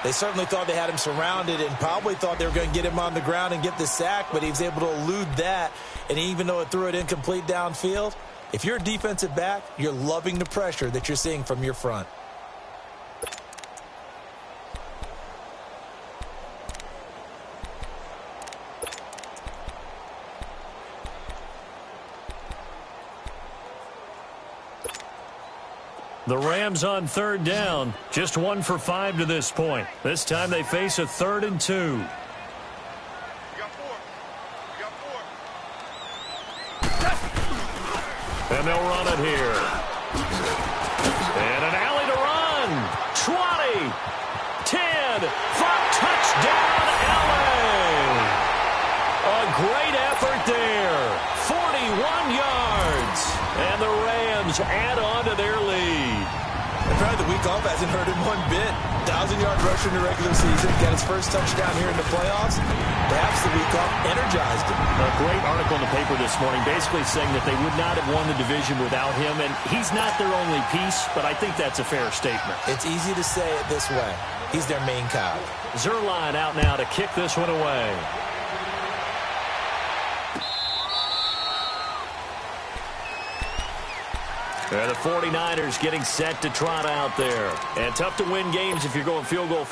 They certainly thought they had him surrounded and probably thought they were going to get him on the ground and get the sack, but he was able to elude that. And even though it threw it incomplete downfield, if you're a defensive back, you're loving the pressure that you're seeing from your front. The Rams on third down, just 1 for 5 to this point. This time they face a 3rd and 2. You got 4. And they'll run it here. And an alley to run. 20, 10, for touchdown, LA. A great effort there. 41 yards. And the Rams add on to their lead. And probably the week off hasn't hurt him one bit. 1,000-yard rusher in the regular season. Got his first touchdown here in the playoffs. Perhaps the week off energized him. A great article in the paper this morning basically saying that they would not have won the division without him. And he's not their only piece, but I think that's a fair statement. It's easy to say it this way. He's their main cog. Zuerlein out now to kick this one away. The 49ers getting set to trot out there. And tough to win games if you're going field goal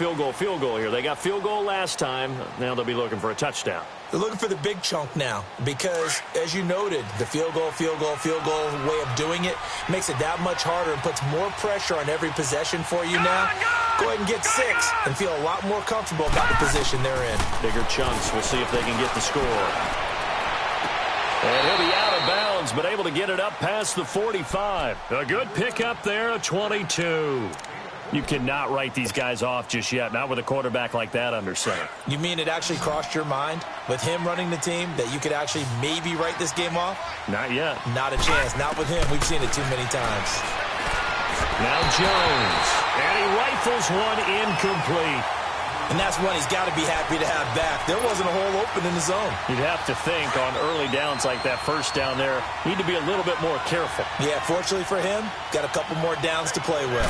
here. They got field goal last time. Now they'll be looking for a touchdown. They're looking for the big chunk now because, as you noted, the field goal way of doing it makes it that much harder and puts more pressure on every possession for you now. Go ahead and get 6 and feel a lot more comfortable about the position they're in. Bigger chunks. We'll see if they can get the score. And he'll be out of bounds, but able to get it up past the 45. A good pickup there, a 22. You cannot write these guys off just yet, not with a quarterback like that under center. You mean it actually crossed your mind with him running the team that you could actually maybe write this game off? Not yet. Not a chance. Not with him. We've seen it too many times. Now Jones. And he rifles one incomplete. And that's one he's got to be happy to have back. There wasn't a hole open in the zone. You'd have to think on early downs like that first down there, need to be a little bit more careful. Yeah, fortunately for him, got a couple more downs to play with.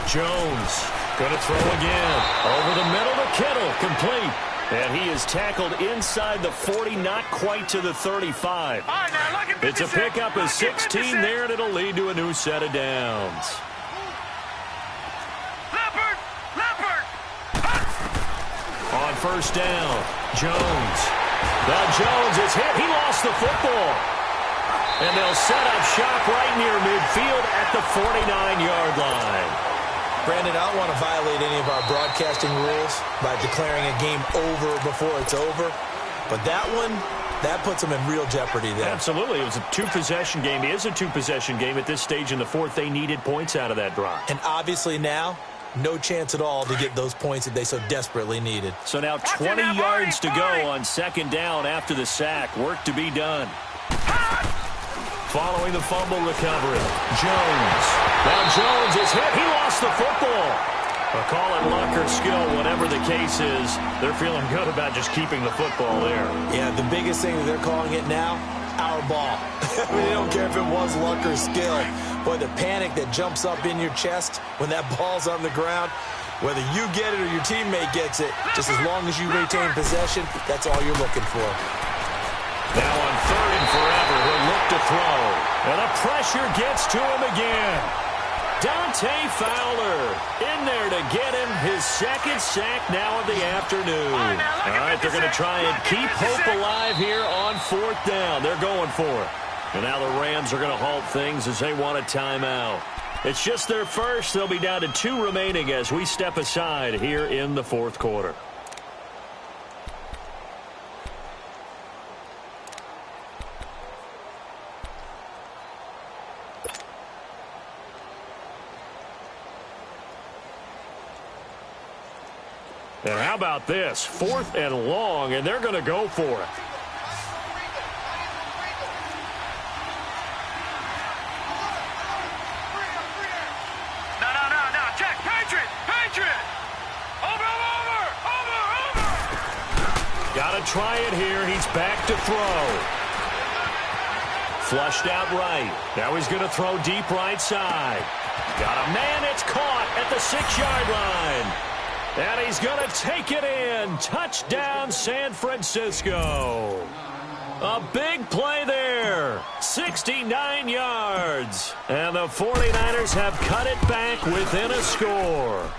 Jones going to throw again. Over the middle to Kittle, complete. And he is tackled inside the 40, not quite to the 35. It's a pickup of 16 there, and it'll lead to a new set of downs. On first down, Jones. Now Jones is hit. He lost the football. And they'll set up shop right near midfield at the 49-yard line. Brandon, I don't want to violate any of our broadcasting rules by declaring a game over before it's over. But that one, that puts them in real jeopardy there. Absolutely. It was a two-possession game. It is a two-possession game at this stage in the fourth. They needed points out of that drive. And obviously now, no chance at all to get those points that they so desperately needed. So now 20 yards to go on second down after the sack. Work to be done. Following the fumble recovery, Jones. Now Jones is hit. He lost the football. A call it luck or skill, whatever the case is, they're feeling good about just keeping the football there. Yeah, the biggest thing that they're calling it now, our ball. I mean, they don't care if it was luck or skill. Boy, the panic that jumps up in your chest when that ball's on the ground, whether you get it or your teammate gets it, just as long as you retain possession, that's all you're looking for. Now on third and forever, he'll look to throw. And the pressure gets to him again. Dante Fowler in there to get him his second sack now of the afternoon. All right, they're going to try and keep hope alive here on fourth down. They're going for it. And now the Rams are going to halt things as they want a timeout. It's just their first. They'll be down to 2 remaining as we step aside here in the fourth quarter. And how about this? 4th and long, and they're going to go for it. No. Check. Patriot. Over. Got to try it here. He's back to throw. Flushed out right. Now he's going to throw deep right side. Got a man. It's caught at the 6-yard line. And he's going to take it in. Touchdown, San Francisco. A big play there. 69 yards. And the 49ers have cut it back within a score.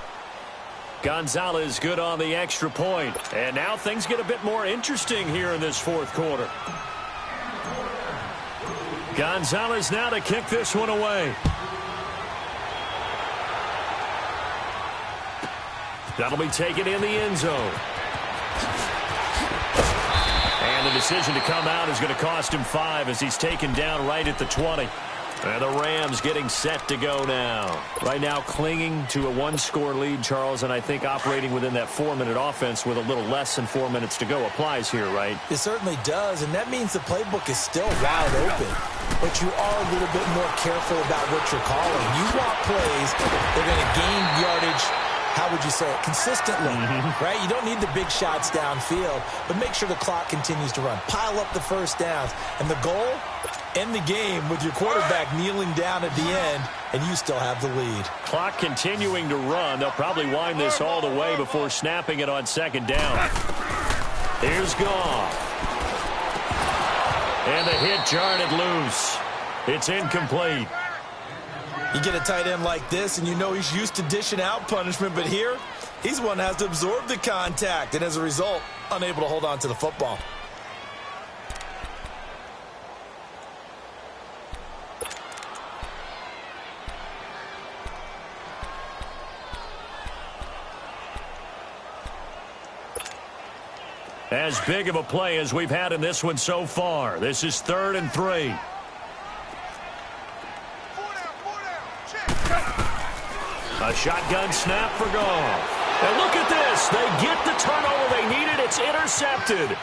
Gonzalez good on the extra point. And now things get a bit more interesting here in this fourth quarter. Gonzalez now to kick this one away. That'll be taken in the end zone. And the decision to come out is going to cost him 5 as he's taken down right at the 20. And the Rams getting set to go now. Right now clinging to a 1-score lead, Charles, and I think operating within that 4-minute offense with a little less than 4 minutes to go applies here, right? It certainly does, and that means the playbook is still wide open. But you are a little bit more careful about what you're calling. You want plays that are going to gain yardage, how would you say it, consistently, right? You don't need the big shots downfield, but make sure the clock continues to run. Pile up the first downs. And the goal, end the game with your quarterback kneeling down at the end, and you still have the lead. Clock continuing to run. They'll probably wind this all the way before snapping it on second down. Here's Goff. And the hit jarred loose. It's incomplete. You get a tight end like this, and you know he's used to dishing out punishment, but here, he's one that has to absorb the contact, and as a result, unable to hold on to the football. As big of a play as we've had in this one so far. This is 3rd and 3. A shotgun snap for Goff. And look at this. They get the turnover they needed. It's intercepted.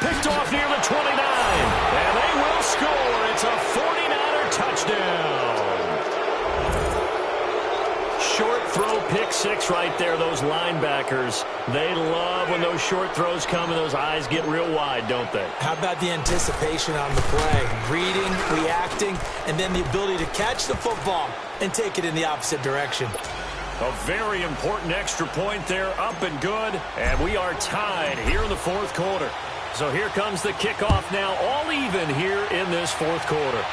Picked off near the 29. And they will score. It's a 49er touchdown. Short throw pick 6 right there. Those linebackers, they love when those short throws come and those eyes get real wide, don't they? How about the anticipation on the play? Reading, reacting, and then the ability to catch the football and take it in the opposite direction. A very important extra point there, up and good. And we are tied here in the fourth quarter. So here comes the kickoff now, all even here in this fourth quarter.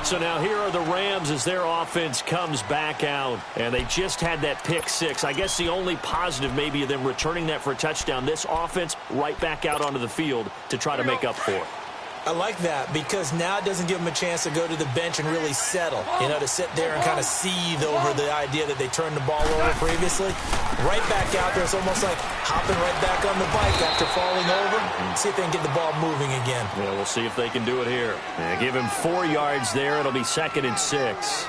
So now here are the Rams as their offense comes back out. And they just had that pick 6. I guess the only positive maybe of them returning that for a touchdown. This offense right back out onto the field to try to make up for it. I like that because now it doesn't give them a chance to go to the bench and really settle, to sit there and kind of seethe over the idea that they turned the ball over previously. Right back out there. It's almost like hopping right back on the bike after falling over. See if they can get the ball moving again. Yeah, we'll see if they can do it here. Give him 4 yards there. It'll be 2nd and 6.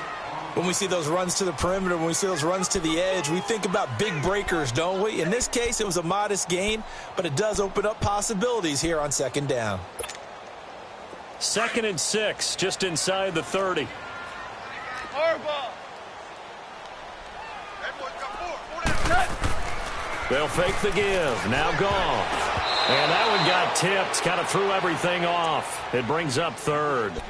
When we see those runs to the perimeter, when we see those runs to the edge, we think about big breakers, don't we? In this case, it was a modest gain, but it does open up possibilities here on 2nd down. 2nd and 6, just inside the 30. They'll fake the give. Now Goff. And that one got tipped. Kind of threw everything off. It brings up 3rd.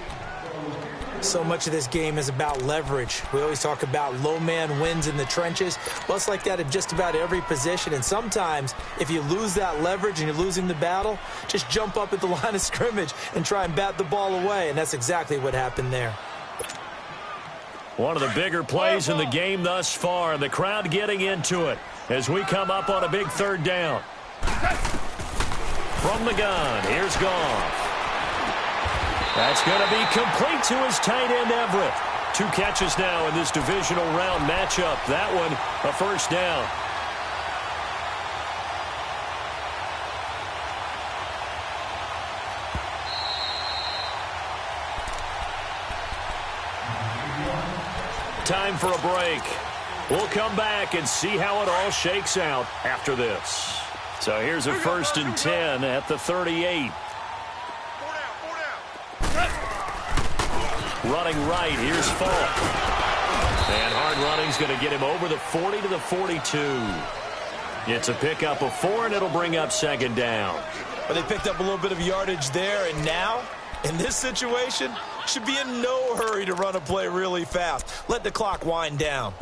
So much of this game is about leverage. We always talk about low man wins in the trenches. Well, it's like that at just about every position. And sometimes, if you lose that leverage and you're losing the battle, just jump up at the line of scrimmage and try and bat the ball away. And that's exactly what happened there. One of the bigger plays in the game thus far. The crowd getting into it as we come up on a big 3rd down. From the gun, here's Goff. That's going to be complete to his tight end, Everett. 2 catches now in this divisional round matchup. That one, a 1st down. Time for a break. We'll come back and see how it all shakes out after this. So here's a 1st and 10 at the 38. Running right, here's Falk. And hard running's going to get him over the 40 to the 42. It's a pickup of 4, and it'll bring up 2nd down. But they picked up a little bit of yardage there, and now, in this situation, should be in no hurry to run a play really fast. Let the clock wind down.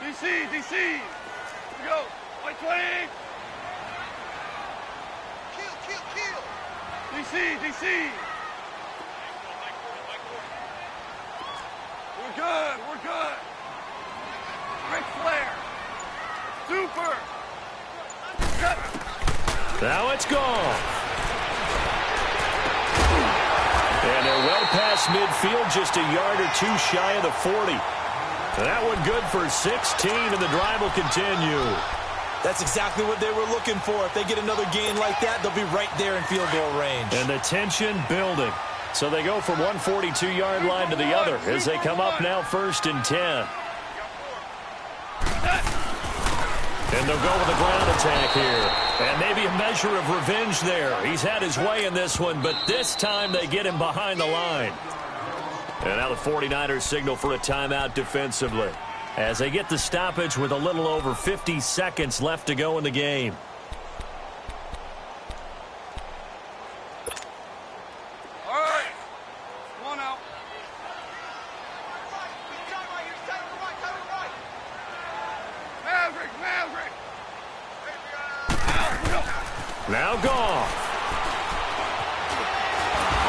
DC, here we go. White 20. DC. We're good. Ric Flair. Super. Now it's gone. And they're well past midfield, just a yard or 2 shy of the 40. That one good for 16, and the drive will continue. That's exactly what they were looking for. If they get another gain like that, they'll be right there in field goal range. And the tension building. So they go from one 42-yard line to the other as they come up now 1st and 10. And they'll go with a ground attack here. And maybe a measure of revenge there. He's had his way in this one, but this time they get him behind the line. And now the 49ers signal for a timeout defensively, as they get the stoppage with a little over 50 seconds left to go in the game. All right. Come on out. Maverick. Now Goff.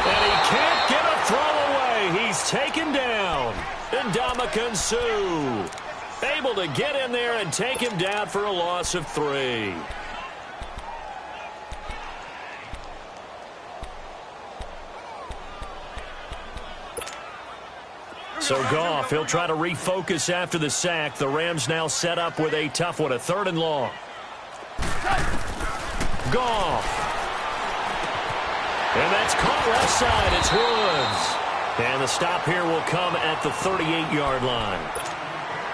And he can't get a throw away. He's taken down. Ndamukong Suh able to get in there and take him down for a loss of 3. So Goff, he'll try to refocus after the sack. The Rams now set up with a tough one, a 3rd and long. Goff. And that's caught left side. It's Woods. And the stop here will come at the 38-yard line.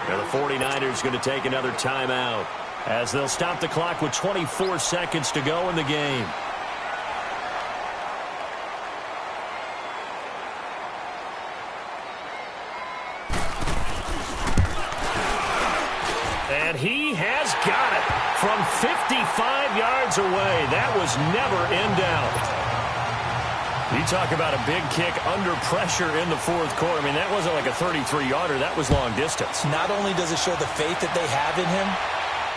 Now the 49ers going to take another timeout as they'll stop the clock with 24 seconds to go in the game. And he has got it from 55 yards away. That was never in doubt. You talk about a big kick under pressure in the 4th quarter. I mean, that wasn't like a 33-yarder. That was long distance. Not only does it show the faith that they have in him,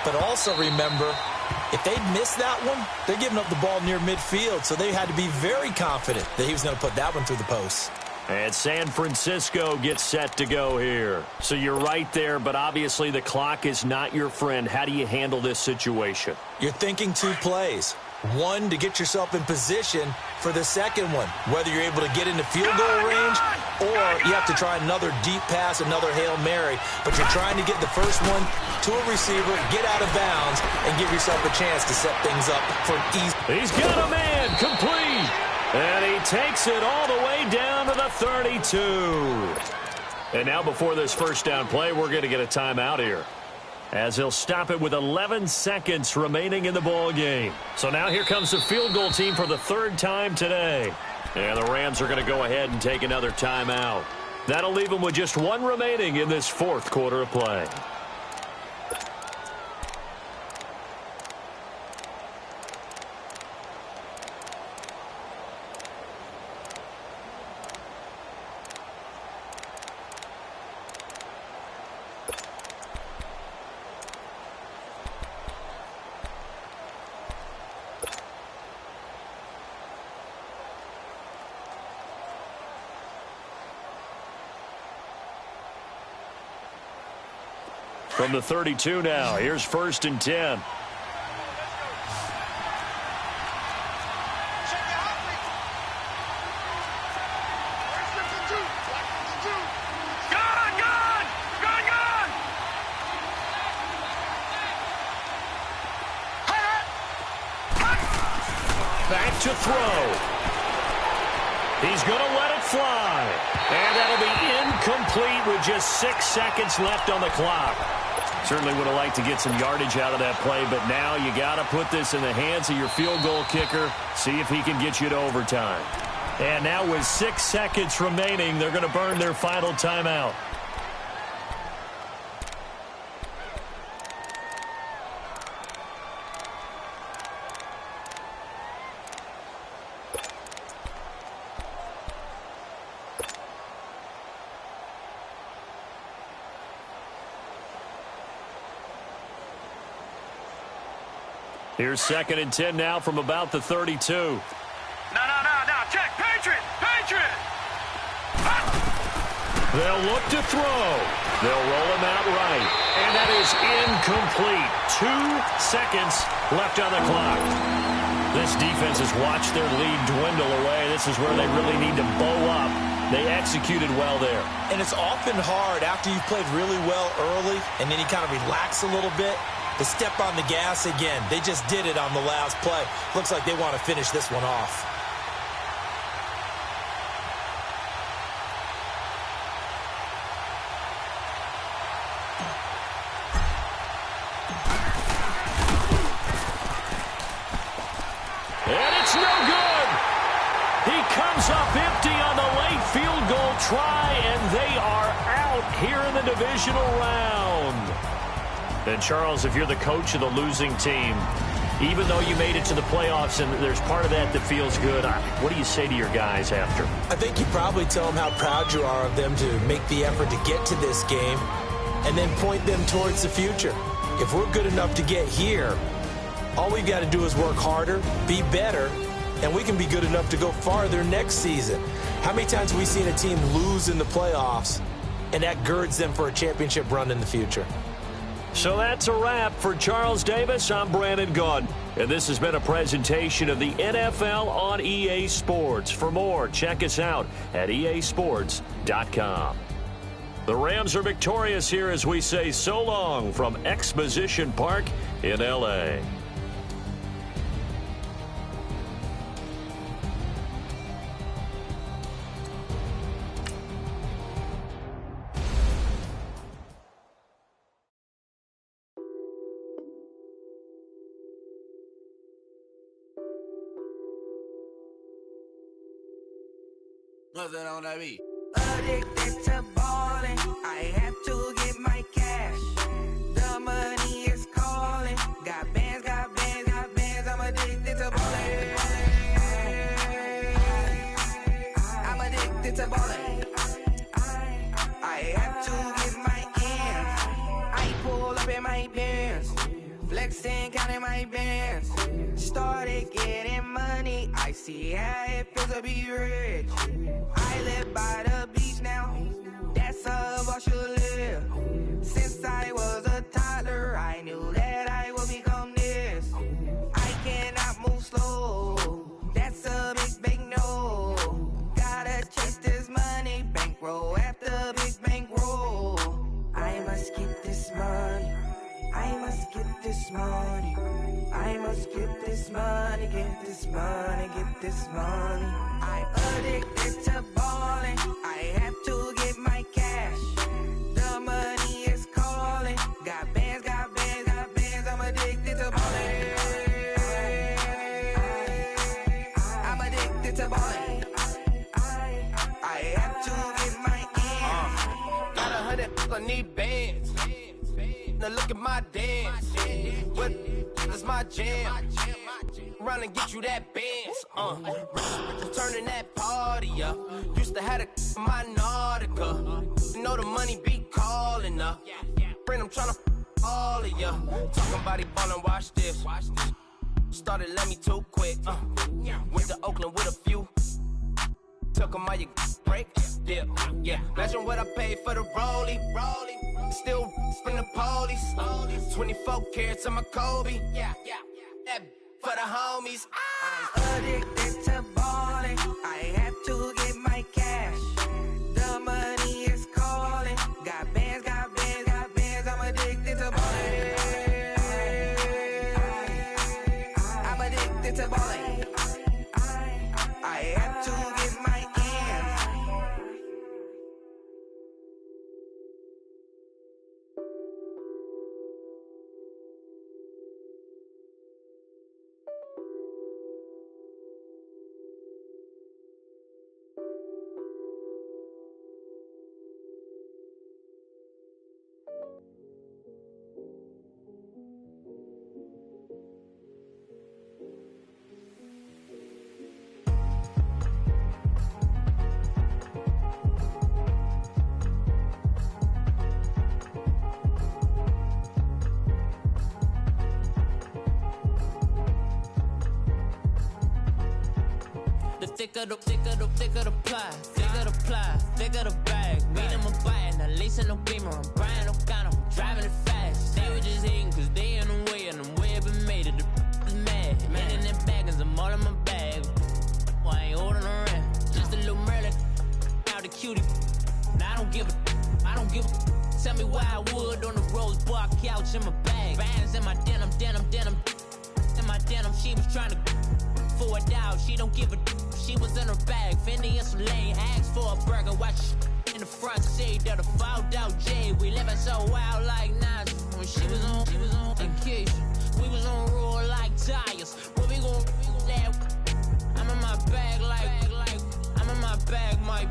but also remember, if they'd missed that one, they're giving up the ball near midfield. So they had to be very confident that he was going to put that one through the post. And San Francisco gets set to go here. So you're right there, but obviously the clock is not your friend. How do you handle this situation? You're thinking 2 plays. One, to get yourself in position for the second one, whether you're able to get into field goal range or you have to try another deep pass, another Hail Mary. But you're trying to get the first one to a receiver, get out of bounds, and give yourself a chance to set things up for an easy. He's got a man complete. And he takes it all the way down to the 32. And now before this first down play, we're going to get a timeout here, as he'll stop it with 11 seconds remaining in the ball game. So now here comes the field goal team for the 3rd time today. And the Rams are going to go ahead and take another timeout. That'll leave them with just 1 remaining in this 4th quarter of play. From the 32 now, here's 1st and 10. Back to throw. He's going to let it fly. And that'll be incomplete with just 6 seconds left on the clock. Certainly would have liked to get some yardage out of that play, but now you got to put this in the hands of your field goal kicker, see if he can get you to overtime. And now with 6 seconds remaining, they're going to burn their final timeout. Here's 2nd and 10 now from about the 32. No. Check. Patriot. They'll look to throw. They'll roll him out right. And that is incomplete. 2 seconds left on the clock. This defense has watched their lead dwindle away. This is where they really need to bow up. They executed well there. And it's often hard after you've played really well early and then you kind of relax a little bit to step on the gas again. They just did it on the last play. Looks like they want to finish this one off. And it's no good. He comes up empty on the late field goal try, and they are out here in the divisional round. And, Charles, if you're the coach of the losing team, even though you made it to the playoffs and there's part of that feels good, what do you say to your guys after? I think you probably tell them how proud you are of them to make the effort to get to this game and then point them towards the future. If we're good enough to get here, all we've got to do is work harder, be better, and we can be good enough to go farther next season. How many times have we seen a team lose in the playoffs, and that girds them for a championship run in the future? So that's a wrap. For Charles Davis, I'm Brandon Gaudin. And this has been a presentation of the NFL on EA Sports. For more, check us out at easports.com. The Rams are victorious here as we say so long from Exposition Park in L.A. Nothing on that beat. Addicted to ballin', I have to get my cash. The money is calling. Got bands, I'm addicted to ballin'. I'm addicted to ballin'. I have to get my ends. I pull up in my pants, flexing, counting my bands. bands. Started getting money, I see how it feels to be rich. I live by the beach now, that's how I should live. Since I was a toddler, I knew that I would become this. I cannot move slow, that's a big no. Gotta chase this money, bankroll after big bankroll. I must get this money, I must get this money, I must get this money, get this money, get this money. I'm addicted to balling, I have to get my cash. The money is calling, got bands, got bands, got bands, I'm addicted to balling. I'm addicted to balling, I have to get my ends. Got 100, I need bands. Now look at my dance. What is my jam? Run and get you that bands. Turning that party up. Used to have a my Nautica. You know the money be calling up. Friend, I'm tryna all of ya. Talking about it ballin', watch this. Started let me too quick. Went to Oakland with a few. Took 'em all your break. Yeah. Imagine what I paid for the rollie. Still from the police. 24 carats on my Kobe. Yeah. That for the homies. I'm addicted to balling, I have to get my cash. The money is calling, got bands, got bands, got bands, I'm addicted to balling. I'm addicted to balling, I have to get my ends. Thicker the ply, thicker the bag. Beat them a bite, now leasing no beamer. I'm buying no counter, I'm driving it fast. They were just hating cause they in the way, and I'm way up and made it. The is mad. Man in that bag, cause I'm all in my bag. Well, I ain't holding around. Just a little Merlin, out the cutie. Now I don't give a. Tell me why I would on the rose bar couch in my bag. Bands in my denim. In my denim, she was trying to for a doubt, she don't give a. She was in her bag, Fendi and some lane, asked for a burger, watch in the front seat of the fouled out J. We living so wild like Nas. When she was on vacation, we was on roll like tires. What we gon' that? I'm in my bag like I'm in my bag, Mike.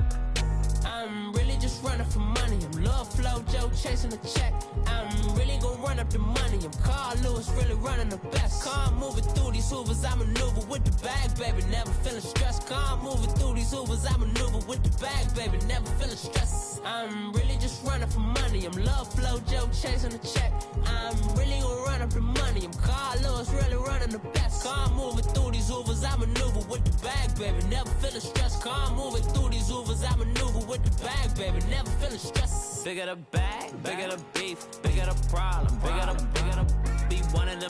I'm really just running for money. I'm Love Flow Joe chasing the check. I'm really gon' run up the money. I'm Carl Lewis, really running the best. Car moving through these Hoovers, I maneuver with the bag, baby. Never feeling stressed. Car moving through these Hoovers, I maneuver with the bag, baby. Never feeling stressed. I'm really just running for money. I'm Love Flow Joe chasing the check. I'm really gon' run up the money. I'm Carl Lewis, really running the best. Car moving through these Hoovers, I maneuver with the bag, baby. Never feeling stressed. Car moving through these Hoovers, I maneuver with the bag, baby. Never feeling stressed. Bigger the bag, bigger the beef, bigger the problem, bigger the be one of the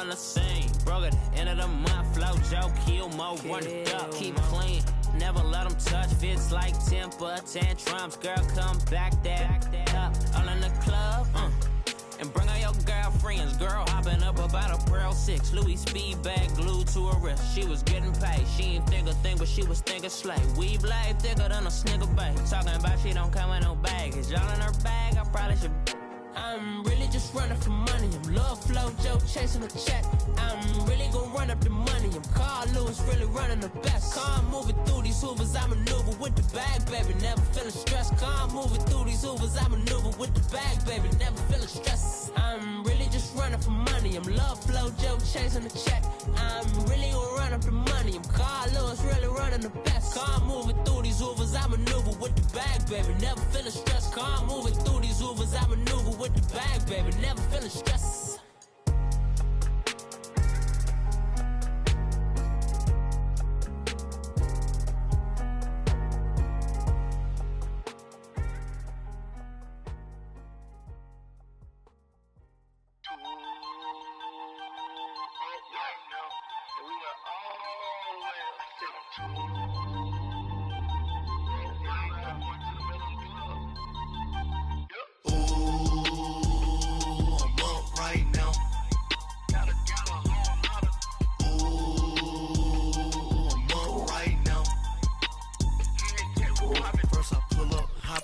all in the same. Broke at the end of the month, Flow Joe, kill mo, run it up, keep clean. Never let them touch, fits like temper tantrums. Girl, come back that up, all in the club, and bring all your girlfriends. Girl hopping up about a Pearl 6 Louis speed bag glued to her wrist. She was getting paid, she ain't think a thing, but she was thinking slay. We blade thicker than a snigger bag. Talking about she don't come with no baggage. Y'all in her bag, I probably should. I'm really just running for money. I'm Love Flow Joe chasing a check. I'm really gon' run up the money. I'm Carl Lewis, really running the best. Car moving through these Hoovers, I maneuver with the bag, baby. Never feeling stressed. Car moving through these Hoovers, I maneuver with the bag, baby. Never feeling stressed. I'm really just running for money. I'm Love Flow Joe chasing a check. I'm really gon' run up the money. I'm Carl Lewis, really running the best. Car moving through these Hoovers, I maneuver with the bag, baby. Never feeling stressed. Car moving through these Hoovers, I maneuver with the bag, baby. Never feeling stressed.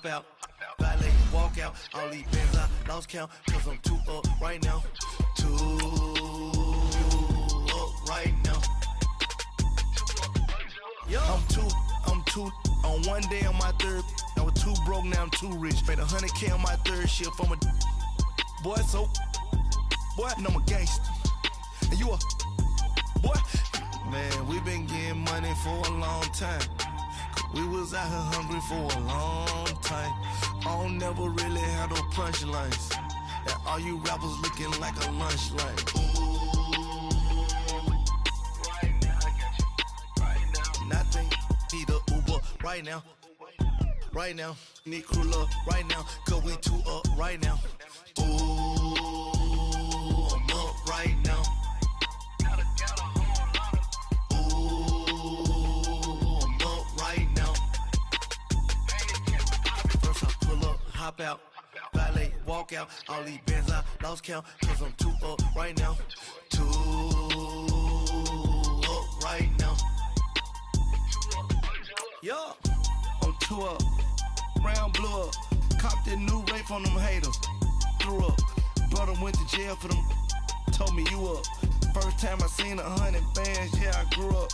Out, valet, walk out, all these bands I lost count, cause I'm too up right now, too up right now. I'm too, on one day on my third, I was too broke, now I'm too rich, made 100K on my third shift, I'm a boy, so, boy, and I'm a gangster, and you a, boy, man, we been getting money for a long time. We was out here hungry for a long time. I don't never really have no punchlines. And all you rappers looking like a lunch line. Right now, I got you. Right now. Nothing. Need a Uber right now. Right now. Need crew love right now. Cause we too up right now. Ooh, I'm up right now. Hop out, valet, walk out, all these bands I lost count, cause I'm too up right now, too up right now. Yeah, I'm too up, round blew up, copped that new rape on them haters, threw up, brother went to jail for them, told me you up, first time I seen 100 bands, yeah I grew up.